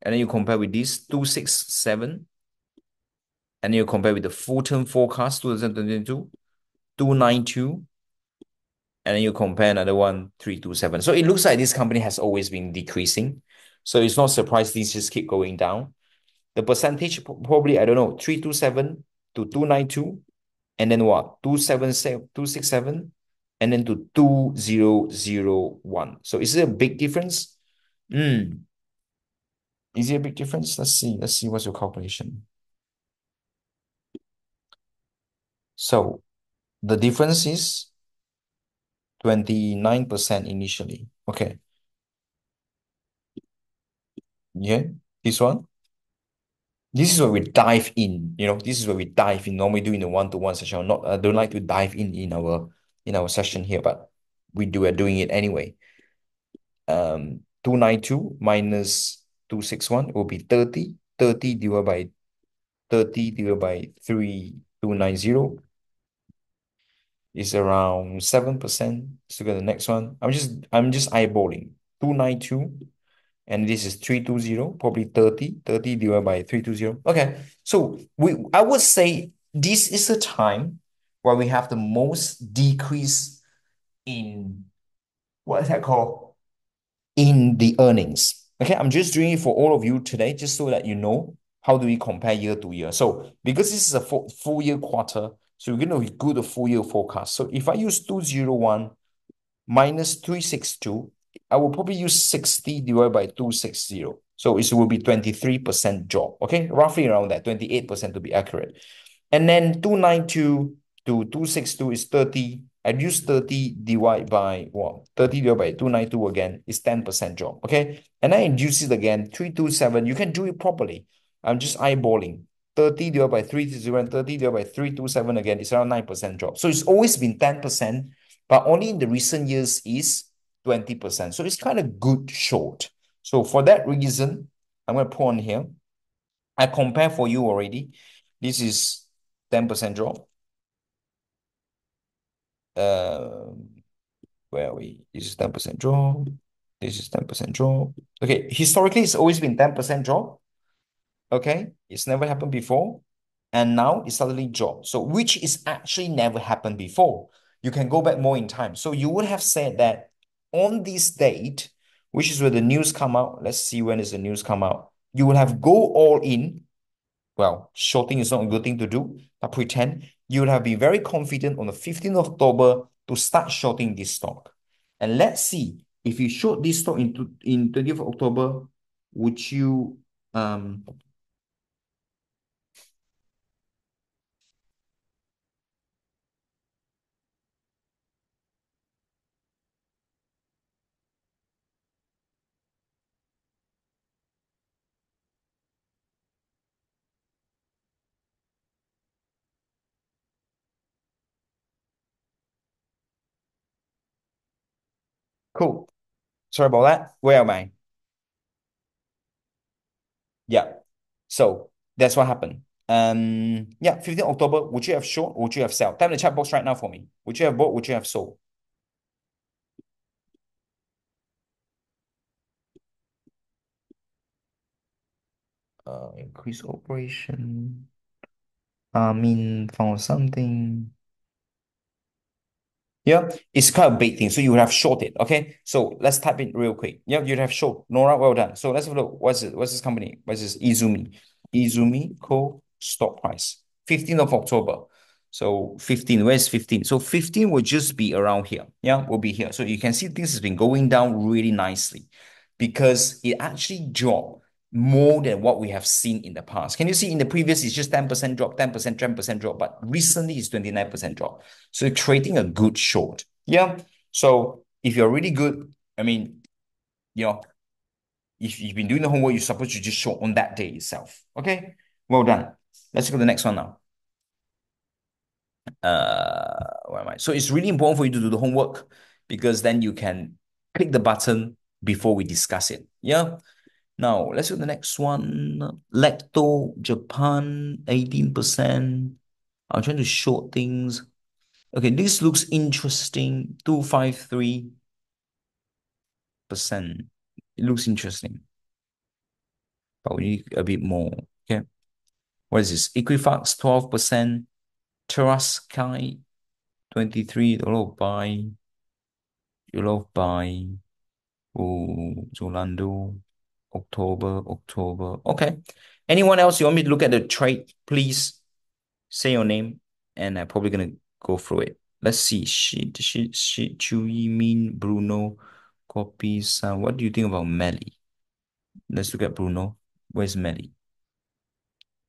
And then you compare with this 267. And then you compare with the full term forecast 2022, 292. And then you compare another one, 327. So it looks like this company has always been decreasing. So it's not surprised these just keep going down. The percentage probably, I don't know, 327 to 292, and then what? 277, 267, and then to 2001. So is it a big difference? Is it a big difference? Let's see. Let's see what's your calculation. So the difference is 29% initially. Okay. Yeah, this one. This is where we dive in. This is where we dive in. Normally doing the one-to-one session. Not, I don't like to dive in our session here, but we're doing it anyway. 292 minus 261 will be 30. 30 divided by 30 divided by 3290 is around 7%. Let's look at the next one. I'm just eyeballing. 292 and this is 320, probably 30. 30 divided by 320. Okay. So I would say this is the time where we have the most decrease in what is that called? In the earnings. Okay, I'm just doing it for all of you today, just so that you know how do we compare year to year. So because this is a full year quarter, so we're going to do the full year forecast. So if I use 201 minus 362, I will probably use 60 divided by 260. So it will be 23% drop. Okay, roughly around that, 28% to be accurate. And then 292 to 262 is 30. I'd use 30 divided by what? 30 divided by 292 again is 10% drop. Okay. And I induce it again, 327. You can do it properly. I'm just eyeballing. 30 divided by 320 and 30 divided by 327 again is around 9% drop. So it's always been 10%, but only in the recent years is 20%. So it's kind of good short. So for that reason, I'm going to put on here. I compare for you already. This is 10% drop. Uh, where are we? This is 10% drop. This is 10% drop. Okay, historically, it's always been 10% drop. Okay, it's never happened before. And now it suddenly dropped. So, which is actually never happened before. You can go back more in time. So, you would have said that on this date, which is where the news come out. Let's see when is the news come out. You will have go all in. Well, shorting is not a good thing to do, but pretend you would have been very confident on the 15th of October to start shorting this stock. And let's see if you short this stock in 20th of October, would you cool. Sorry about that. Where am I? Yeah. So that's what happened. Yeah, 15th October, would you have short? Would you have sell? Type in the chat box right now for me. Would you have bought? Would you have sold? Increase operation. I mean, found something. Yeah, it's quite a big thing. So you would have shorted. Okay. So let's type it real quick. Yeah, you'd have short. Nora, well done. So let's have a look. What's it? What's this company? What's this? Izumi. Izumi Co. stock price. 15th of October. So 15. Where's 15? So 15 will just be around here. Yeah, will be here. So you can see this has been going down really nicely because it actually dropped more than what we have seen in the past. Can you see in the previous it's just 10% drop, 10%, 10% drop, but recently it's 29% drop. So you're creating a good short. Yeah. So if you're really good, I mean, you know, if you've been doing the homework, you're supposed to just short on that day itself. Okay. Well done. Let's go to the next one now. Where am I? So it's really important for you to do the homework because then you can click the button before we discuss it. Yeah. Now let's do the next one. Lacto Japan 18%. I'm trying to short things. Okay, this looks interesting. 253%. It looks interesting, but we need a bit more. Okay. What is this? Equifax 12%. Terraskai 23. You love buy. Oh, Zolando. October. Okay. Anyone else you want me to look at the trade? Please say your name, and I'm probably gonna go through it. Let's see. Chewy, Mean, Bruno, copies. What do you think about Melly? Let's look at Bruno. Where's Melly?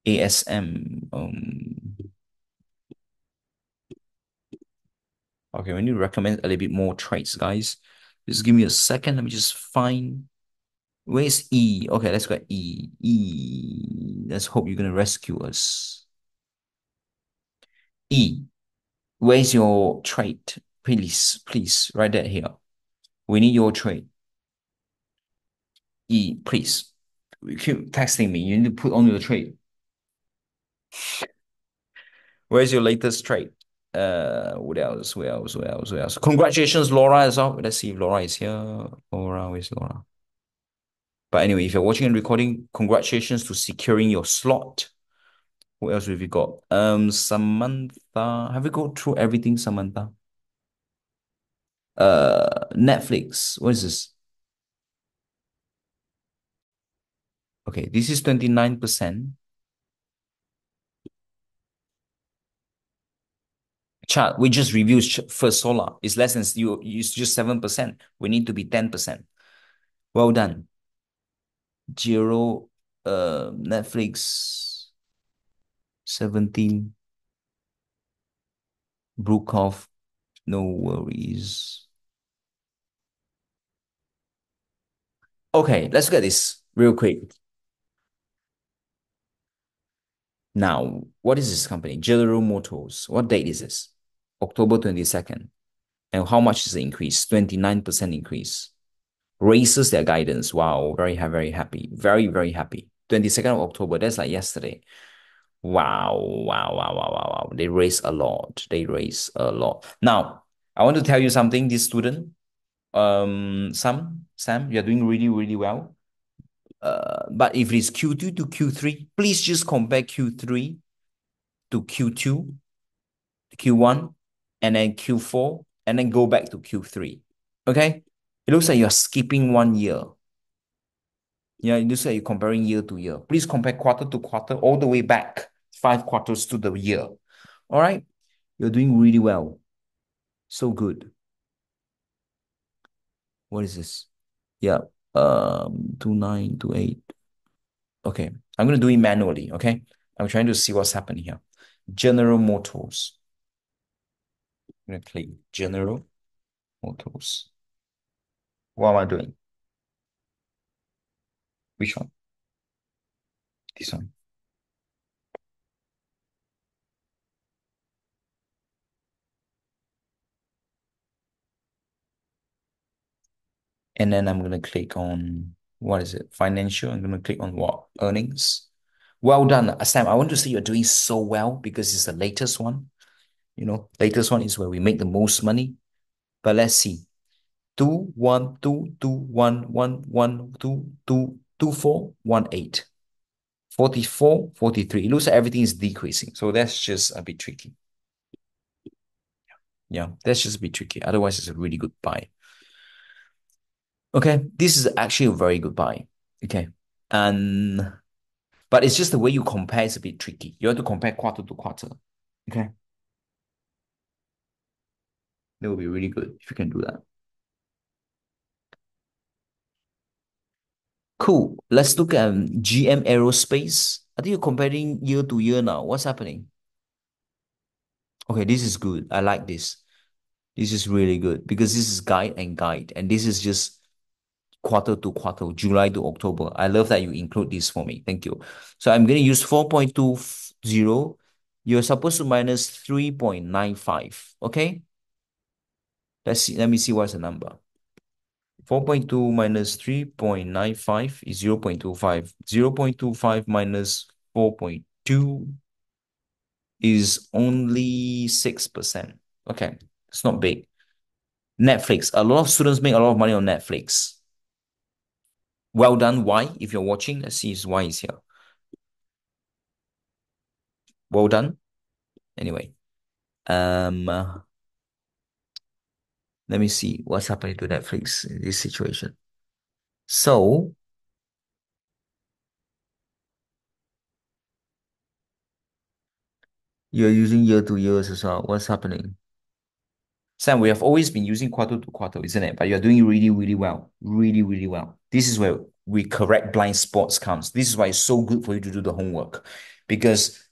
ASM. Okay, we need to recommend a little bit more trades, guys. Just give me a second. Let me just find. Where's E? Okay, let's go E. E. Let's hope you're gonna rescue us. E. Where's your trade? Please, please, write that here. We need your trade. E, please. You keep texting me. You need to put on your trade. Where's your latest trade? What else? Where else? Where else? Where else? Congratulations, Laura as well. Let's see if Laura is here. Laura, where's Laura? But anyway, if you're watching and recording, congratulations to securing your slot. What else have we got? Samantha. Have we go through everything, Samantha? Netflix. What is this? Okay, this is 29%. Chart, we just reviewed First Solar. It's less than you. It's just 7%. We need to be 10%. Well done. Zero. Netflix 17. Brookhoff. No worries. Okay, let's look at this real quick. Now, what is this company? General Motors. What date is this? October 22nd. And how much is the increase? 29% increase. Raises their guidance. Wow, very happy. Very happy. 22nd of October. That's like yesterday. Wow. They raise a lot. They raise a lot. Now, I want to tell you something. This student, Sam, you're doing really well. But if it's Q2 to Q3, please just compare Q3 to Q2, Q1, and then Q4, and then go back to Q3. Okay? It looks like you're skipping 1 year. Yeah, it looks like you're comparing year to year. Please compare quarter to quarter all the way back 5 quarters to the year. All right? You're doing really well. So good. What is this? Yeah. 2928. Okay. I'm gonna do it manually. Okay. I'm trying to see what's happening here. General Motors. I'm gonna click General Motors. What am I doing? Which one? This one. And then I'm gonna click on what is it? Financial. I'm gonna click on what? Earnings. Well done, Sam. I want to say you're doing so well because it's the latest one. Latest one is where we make the most money. But let's see. 2 1 2 2 1 1 1 2 2 2 4 1 8 44 43. It looks like everything is decreasing. So that's just a bit tricky. Yeah, that's just a bit tricky. Otherwise, it's a really good buy. Okay, this is actually a very good buy. Okay. And but it's just the way you compare is a bit tricky. You have to compare quarter to quarter. Okay. That would be really good if you can do that. Cool. Let's look at GM Aerospace. I think you're comparing year to year now. What's happening? Okay, this is good. I like this. This is really good because this is guide, and this is just quarter to quarter, July to October. I love that you include this for me. Thank you. So I'm going to use 4.20. You're supposed to minus 3.95. Okay. Let's see. Let me see what's the number. 4.2 minus 3.95 is 0.25. 0.25 minus 4.2 is only 6%. Okay. It's not big. Netflix. A lot of students make a lot of money on Netflix. Well done, Y. If you're watching, let's see if Y is here. Well done. Anyway, let me see what's happening to Netflix in this situation. So you're using year to years as well. What's happening? Sam, we have always been using quarter to quarter, isn't it? But you're doing really well. Really well. This is where we correct blind spots comes. This is why it's so good for you to do the homework. Because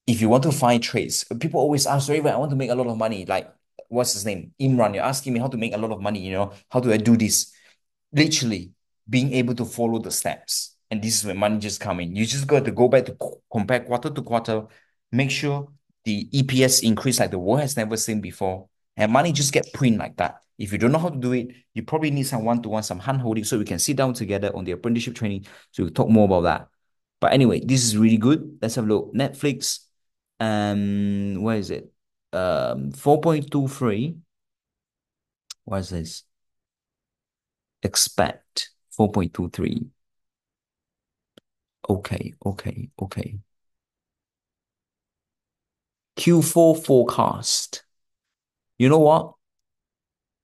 if you want to find trades, people always ask, sorry, but I want to make a lot of money. Like, what's his name? Imran, you're asking me how to make a lot of money, how do I do this? Literally, being able to follow the steps. And this is when money just come in. You just got to go back to compare quarter to quarter, make sure the EPS increase like the world has never seen before, and money just get print like that. If you don't know how to do it, you probably need some one-to-one, some hand-holding, so we can sit down together on the apprenticeship training so we talk more about that. But anyway, this is really good. Let's have a look. Netflix, where is it? 4.23. What is this? Expect 4.23. Okay, okay, okay. Q4 forecast. You know what?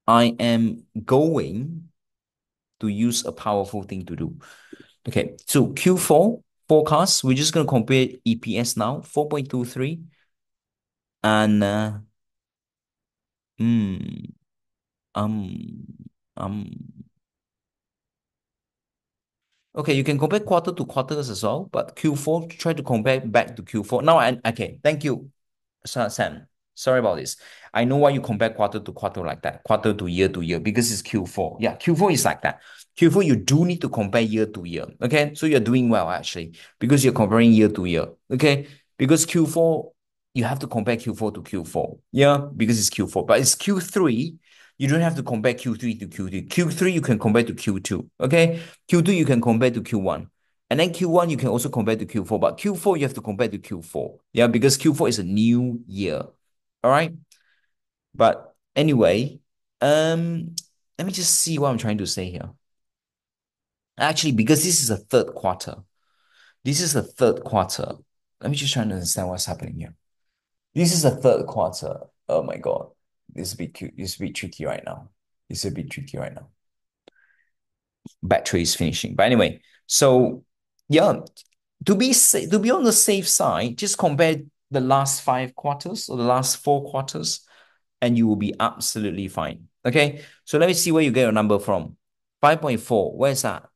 I am going to use a powerful thing to do. Okay, so Q4 forecast, we're just going to compare EPS now, 4.23. And mm, um, um, okay, you can compare quarter to quarters as well, but Q4, try to compare back to Q4. Now, okay, thank you. Sam, sorry about this. I know why you compare quarter to quarter like that, quarter to year, because it's Q4. Yeah, Q4 is like that. Q4, you do need to compare year to year. Okay, so you're doing well actually, because you're comparing year to year. Okay, because Q4, you have to compare Q4 to Q4. Yeah, because it's Q4, but it's Q3. You don't have to compare Q3 to Q2. Q3, you can compare to Q2. Okay, Q2, you can compare to Q1. And then Q1, you can also compare to Q4, but Q4, you have to compare to Q4. Yeah, because Q4 is a new year. All right. But anyway, let me just see what I'm trying to say here. Actually, because this is a third quarter. This is a third quarter. Let me just try to understand what's happening here. This is a third quarter. Oh my God. This is a bit cute. This is a bit tricky right now. This is a bit tricky right now. Battery is finishing. But anyway, so yeah, to be on the safe side, just compare the last 5 quarters or the last 4 quarters, and you will be absolutely fine. Okay, so let me see where you get your number from. 5.4. Where's that?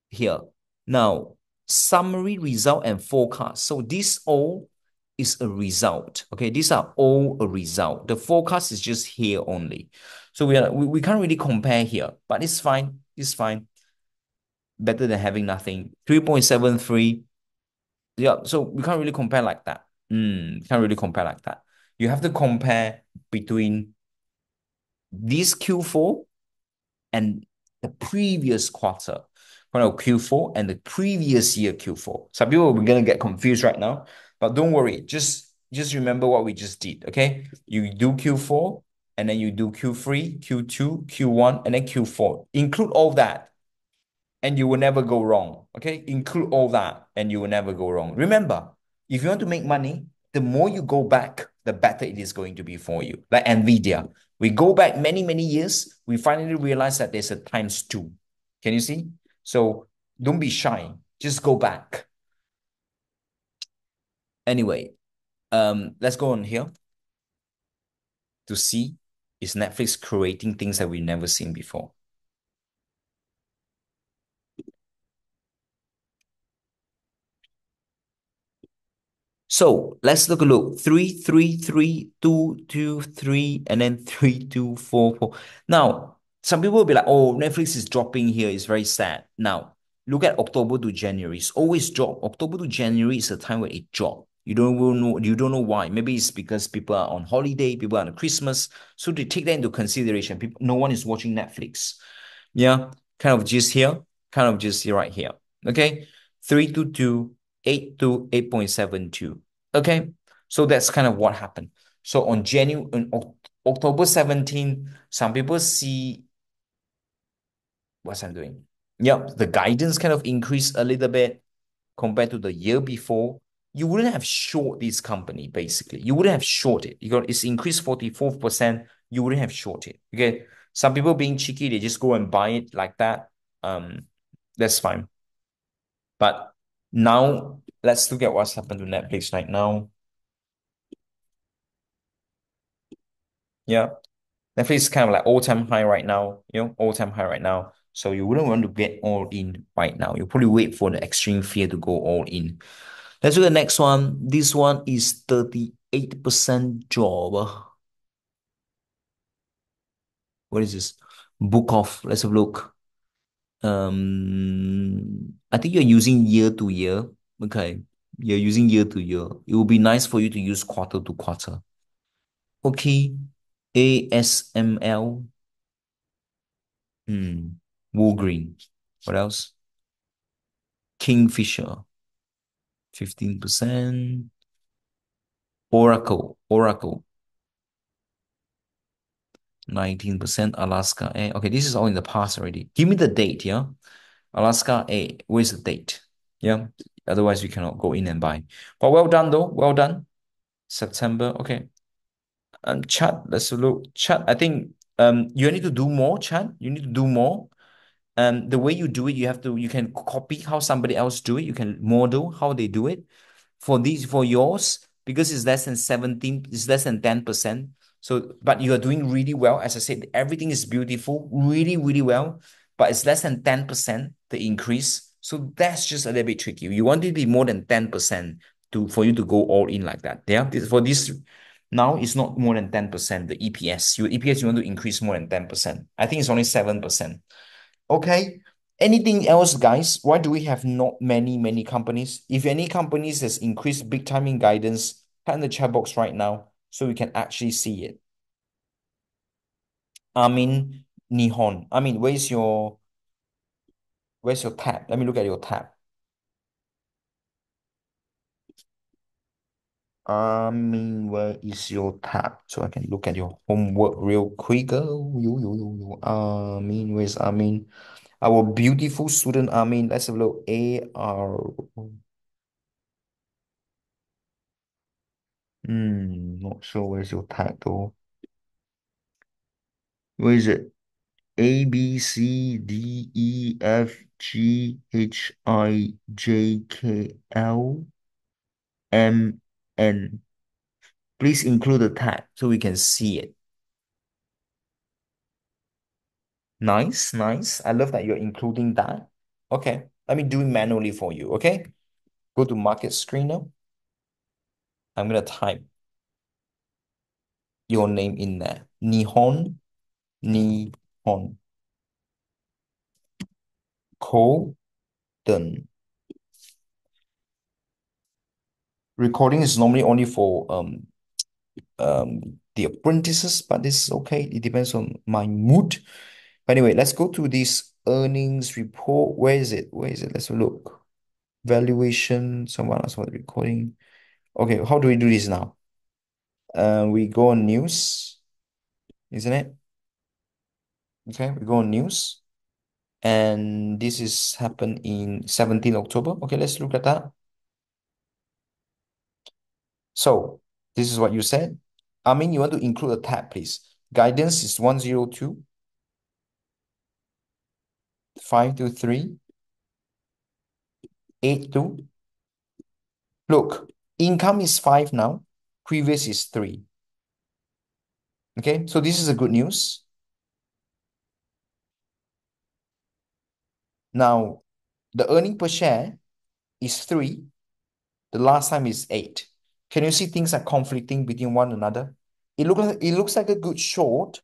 Here. Now, summary, result, and forecast. So this all is a result. Okay, these are all a result. The forecast is just here only. So we can't really compare here, but it's fine. It's fine. Better than having nothing. 3.73. Yeah, so we can't really compare like that. Can't really compare like that. You have to compare between this Q4 and the previous quarter. Q4 and the previous year Q4. Some people are gonna get confused right now, but don't worry. Just remember what we just did. Okay, you do Q4 and then you do Q3, Q2, Q1, and then Q4. Include all that and you will never go wrong. Okay, include all that and you will never go wrong. Remember, if you want to make money, the more you go back, the better it is going to be for you. Like Nvidia, we go back many, many years, we finally realize that there's a times two. Can you see? So don't be shy, just go back. Anyway, let's go on here to see, is Netflix creating things that we've never seen before? So let's look a look. 3, 3, 3, 2, 2, 3, and then 3, 2, 4, 4. Now, some people will be like, oh, Netflix is dropping here. It's very sad. Now, look at October to January. It's always drop. October to January is a time where it drop. You don't know why. Maybe it's because people are on holiday, people are on Christmas. So they take that into consideration. People, no one is watching Netflix. Yeah, kind of just here, kind of just here right here. Okay. 322, 82, 8.72. Okay. So that's kind of what happened. So on January, on October 17, some people see what's I'm doing. Yep, the guidance kind of increased a little bit compared to the year before. You wouldn't have short this company, basically. You wouldn't have short it. You got it's increased 44%. You wouldn't have short it. Okay. Some people being cheeky, they just go and buy it like that. That's fine. But now let's look at what's happened to Netflix right now. Yeah. Netflix is kind of like all-time high right now, all-time high right now. So you wouldn't want to get all in right now. You probably wait for the extreme fear to go all in. Let's do the next one. This one is 38% job. What is this? Book off. Let's have a look. I think you're using year to year. Okay. You're using year to year. It would be nice for you to use quarter to quarter. Okay. ASML. Wool green. What else? Kingfisher. 15%. Oracle. 19%. Alaska A. Okay, this is all in the past already. Give me the date, yeah? Alaska A. Where's the date? Yeah. Otherwise, we cannot go in and buy. But well done, though. Well done. September. Okay. Chat, let's look. Chat, I think you need to do more, chat. You need to do more. The way you do it, you can copy how somebody else do it. You can model how they do it. For yours, because it's less than 17, it's less than 10%. So, but you are doing really well. As I said, everything is beautiful, really, really well, but it's less than 10% the increase. So that's just a little bit tricky. You want it to be more than 10% for you to go all in like that. Yeah. For this now it's not more than 10%, the EPS. Your EPS, you want to increase more than 10%. I think it's only 7%. Okay. Anything else, guys? Why do we have not many companies? If any companies has increased big time in guidance, type in the chat box right now so we can actually see it. Amin Nihon. Amin, where's your tab? Let me look at your tab. Where is your tab? So I can look at your homework real quick. Where's Amin? Our beautiful student Amin. Let's have a look. AR. Not sure where's your tag though. Where is it? A B C D E F G H I J K L M N. Please include the tag so we can see it. Nice, nice. I love that you're including that. Okay, let me do it manually for you. Okay, go to market screener. I'm gonna type your name in there. Nihon, Koden. Recording is normally only for the apprentices, but this is okay. It depends on my mood. But anyway, let's go to this earnings report. Where is it? Where is it? Let's look. Valuation. Someone asked about the recording. Okay, how do we do this now? We go on news, isn't it? Okay, we go on news. And this is happened in 17 October. Okay, let's look at that. So this is what you said. I mean, you want to include a tab, please. Guidance is 102, 523, 82. Look, income is 5 now. Previous is 3. Okay, so this is a good news. Now, the earning per share is 3. The last time is 8. Can you see things are conflicting between one another? It looks like a good short,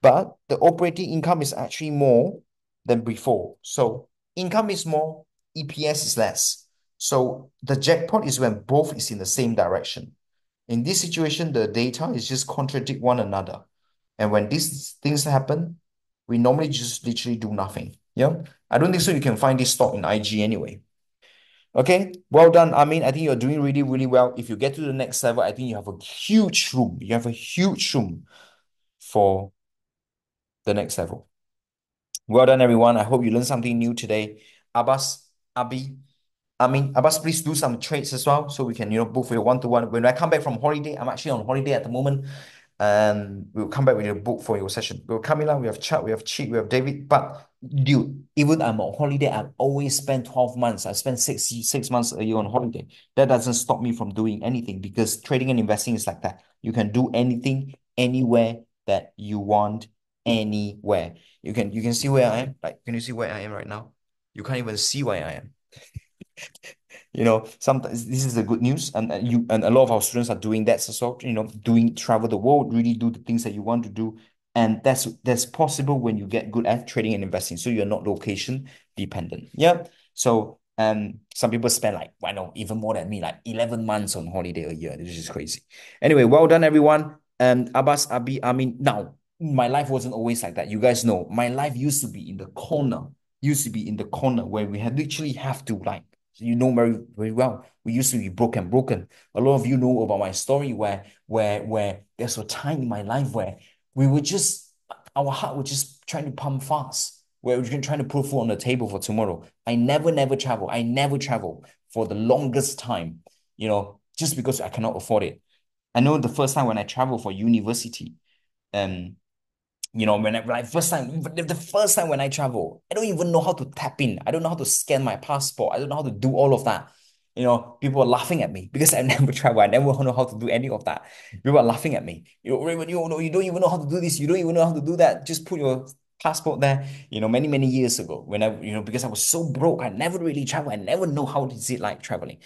but the operating income is actually more than before. So income is more, EPS is less. So the jackpot is when both is in the same direction. In this situation, the data is just contradict one another. And when these things happen, we normally just literally do nothing. Yeah. I don't think so. You can find this stock in IG anyway. Okay. Well done. I mean, I think you're doing really, really well. If you get to the next level, I think you have a huge room. You have a huge room for the next level. Well done, everyone. I hope you learned something new today. Abbas, Abi, Abbas, please do some trades as well so we can, book for your one-to-one. When I come back from holiday, I'm actually on holiday at the moment, and we'll come back with a book for your session. We'll come in, we have Chat, we have Cheat, we have David. But dude, even I'm on holiday, I always spend 12 months. I spend six months a year on holiday. That doesn't stop me from doing anything because trading and investing is like that. You can do anything, anywhere that you want, anywhere. You can see where I am. Like, can you see where I am right now? You can't even see where I am. Sometimes this is the good news, and a lot of our students are doing that as well. Doing travel the world, really do the things that you want to do And that's possible when you get good at trading and investing. So you're not location dependent. Yeah. So some people spend like, I know, even more than me, like 11 months on holiday a year. This is crazy. Anyway, well done, everyone. Abbas, Abi, I mean, now my life wasn't always like that. You guys know my life used to be in the corner, where we had literally have to like, you know very, very well. We used to be broken. A lot of you know about my story where there's a time in my life where we were just our heart was just trying to pump fast. We're trying to put food on the table for tomorrow. I never travel. I never travel for the longest time, just because I cannot afford it. I know the first time when I traveled for university, um, when I like the first time when I travel, I don't even know how to tap in. I don't know how to scan my passport. I don't know how to do all of that. People are laughing at me because I never travel. I never know how to do any of that. People are laughing at me. Raymond, you don't even know how to do this. You don't even know how to do that. Just put your passport there. Many years ago when because I was so broke, I never really traveled. I never know how is it like traveling.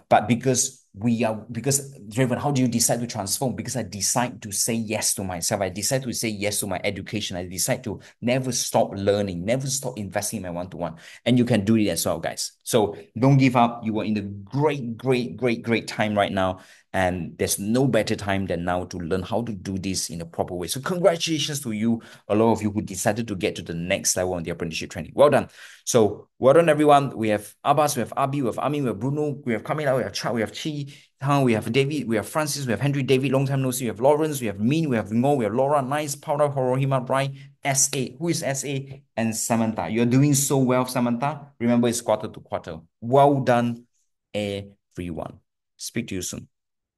But because driven, how do you decide to transform? Because I decide to say yes to myself. I decide to say yes to my education. I decide to never stop learning, never stop investing in my one-to-one. And you can do it as well, guys. So don't give up. You are in a great time right now. And there's no better time than now to learn how to do this in a proper way. So congratulations to you, a lot of you who decided to get to the next level on the apprenticeship training. Well done. So well done, everyone. We have Abbas, we have Abi, we have Amin, we have Bruno, we have Camila, we have Chad, we have Chi, Tang, we have David, we have Francis, we have Henry, David, long time no see, we have Lawrence, we have Min, we have Ngo, we have Laura, Nice, Powder, Horohima, Brian, SA. Who is SA? And Samantha. You're doing so well, Samantha. Remember, it's quarter to quarter. Well done, everyone. Speak to you soon.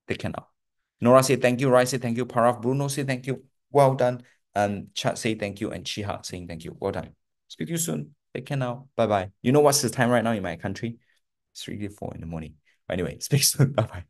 Take care now. Nora say thank you. Rai say thank you. Paraf Bruno say thank you. Well done. And Chat say thank you. And Chiha saying thank you. Well done. Speak to you soon. Take care now. Bye bye. You know what's the time right now in my country? It's really 4 in the morning. Anyway, speak soon. Bye bye.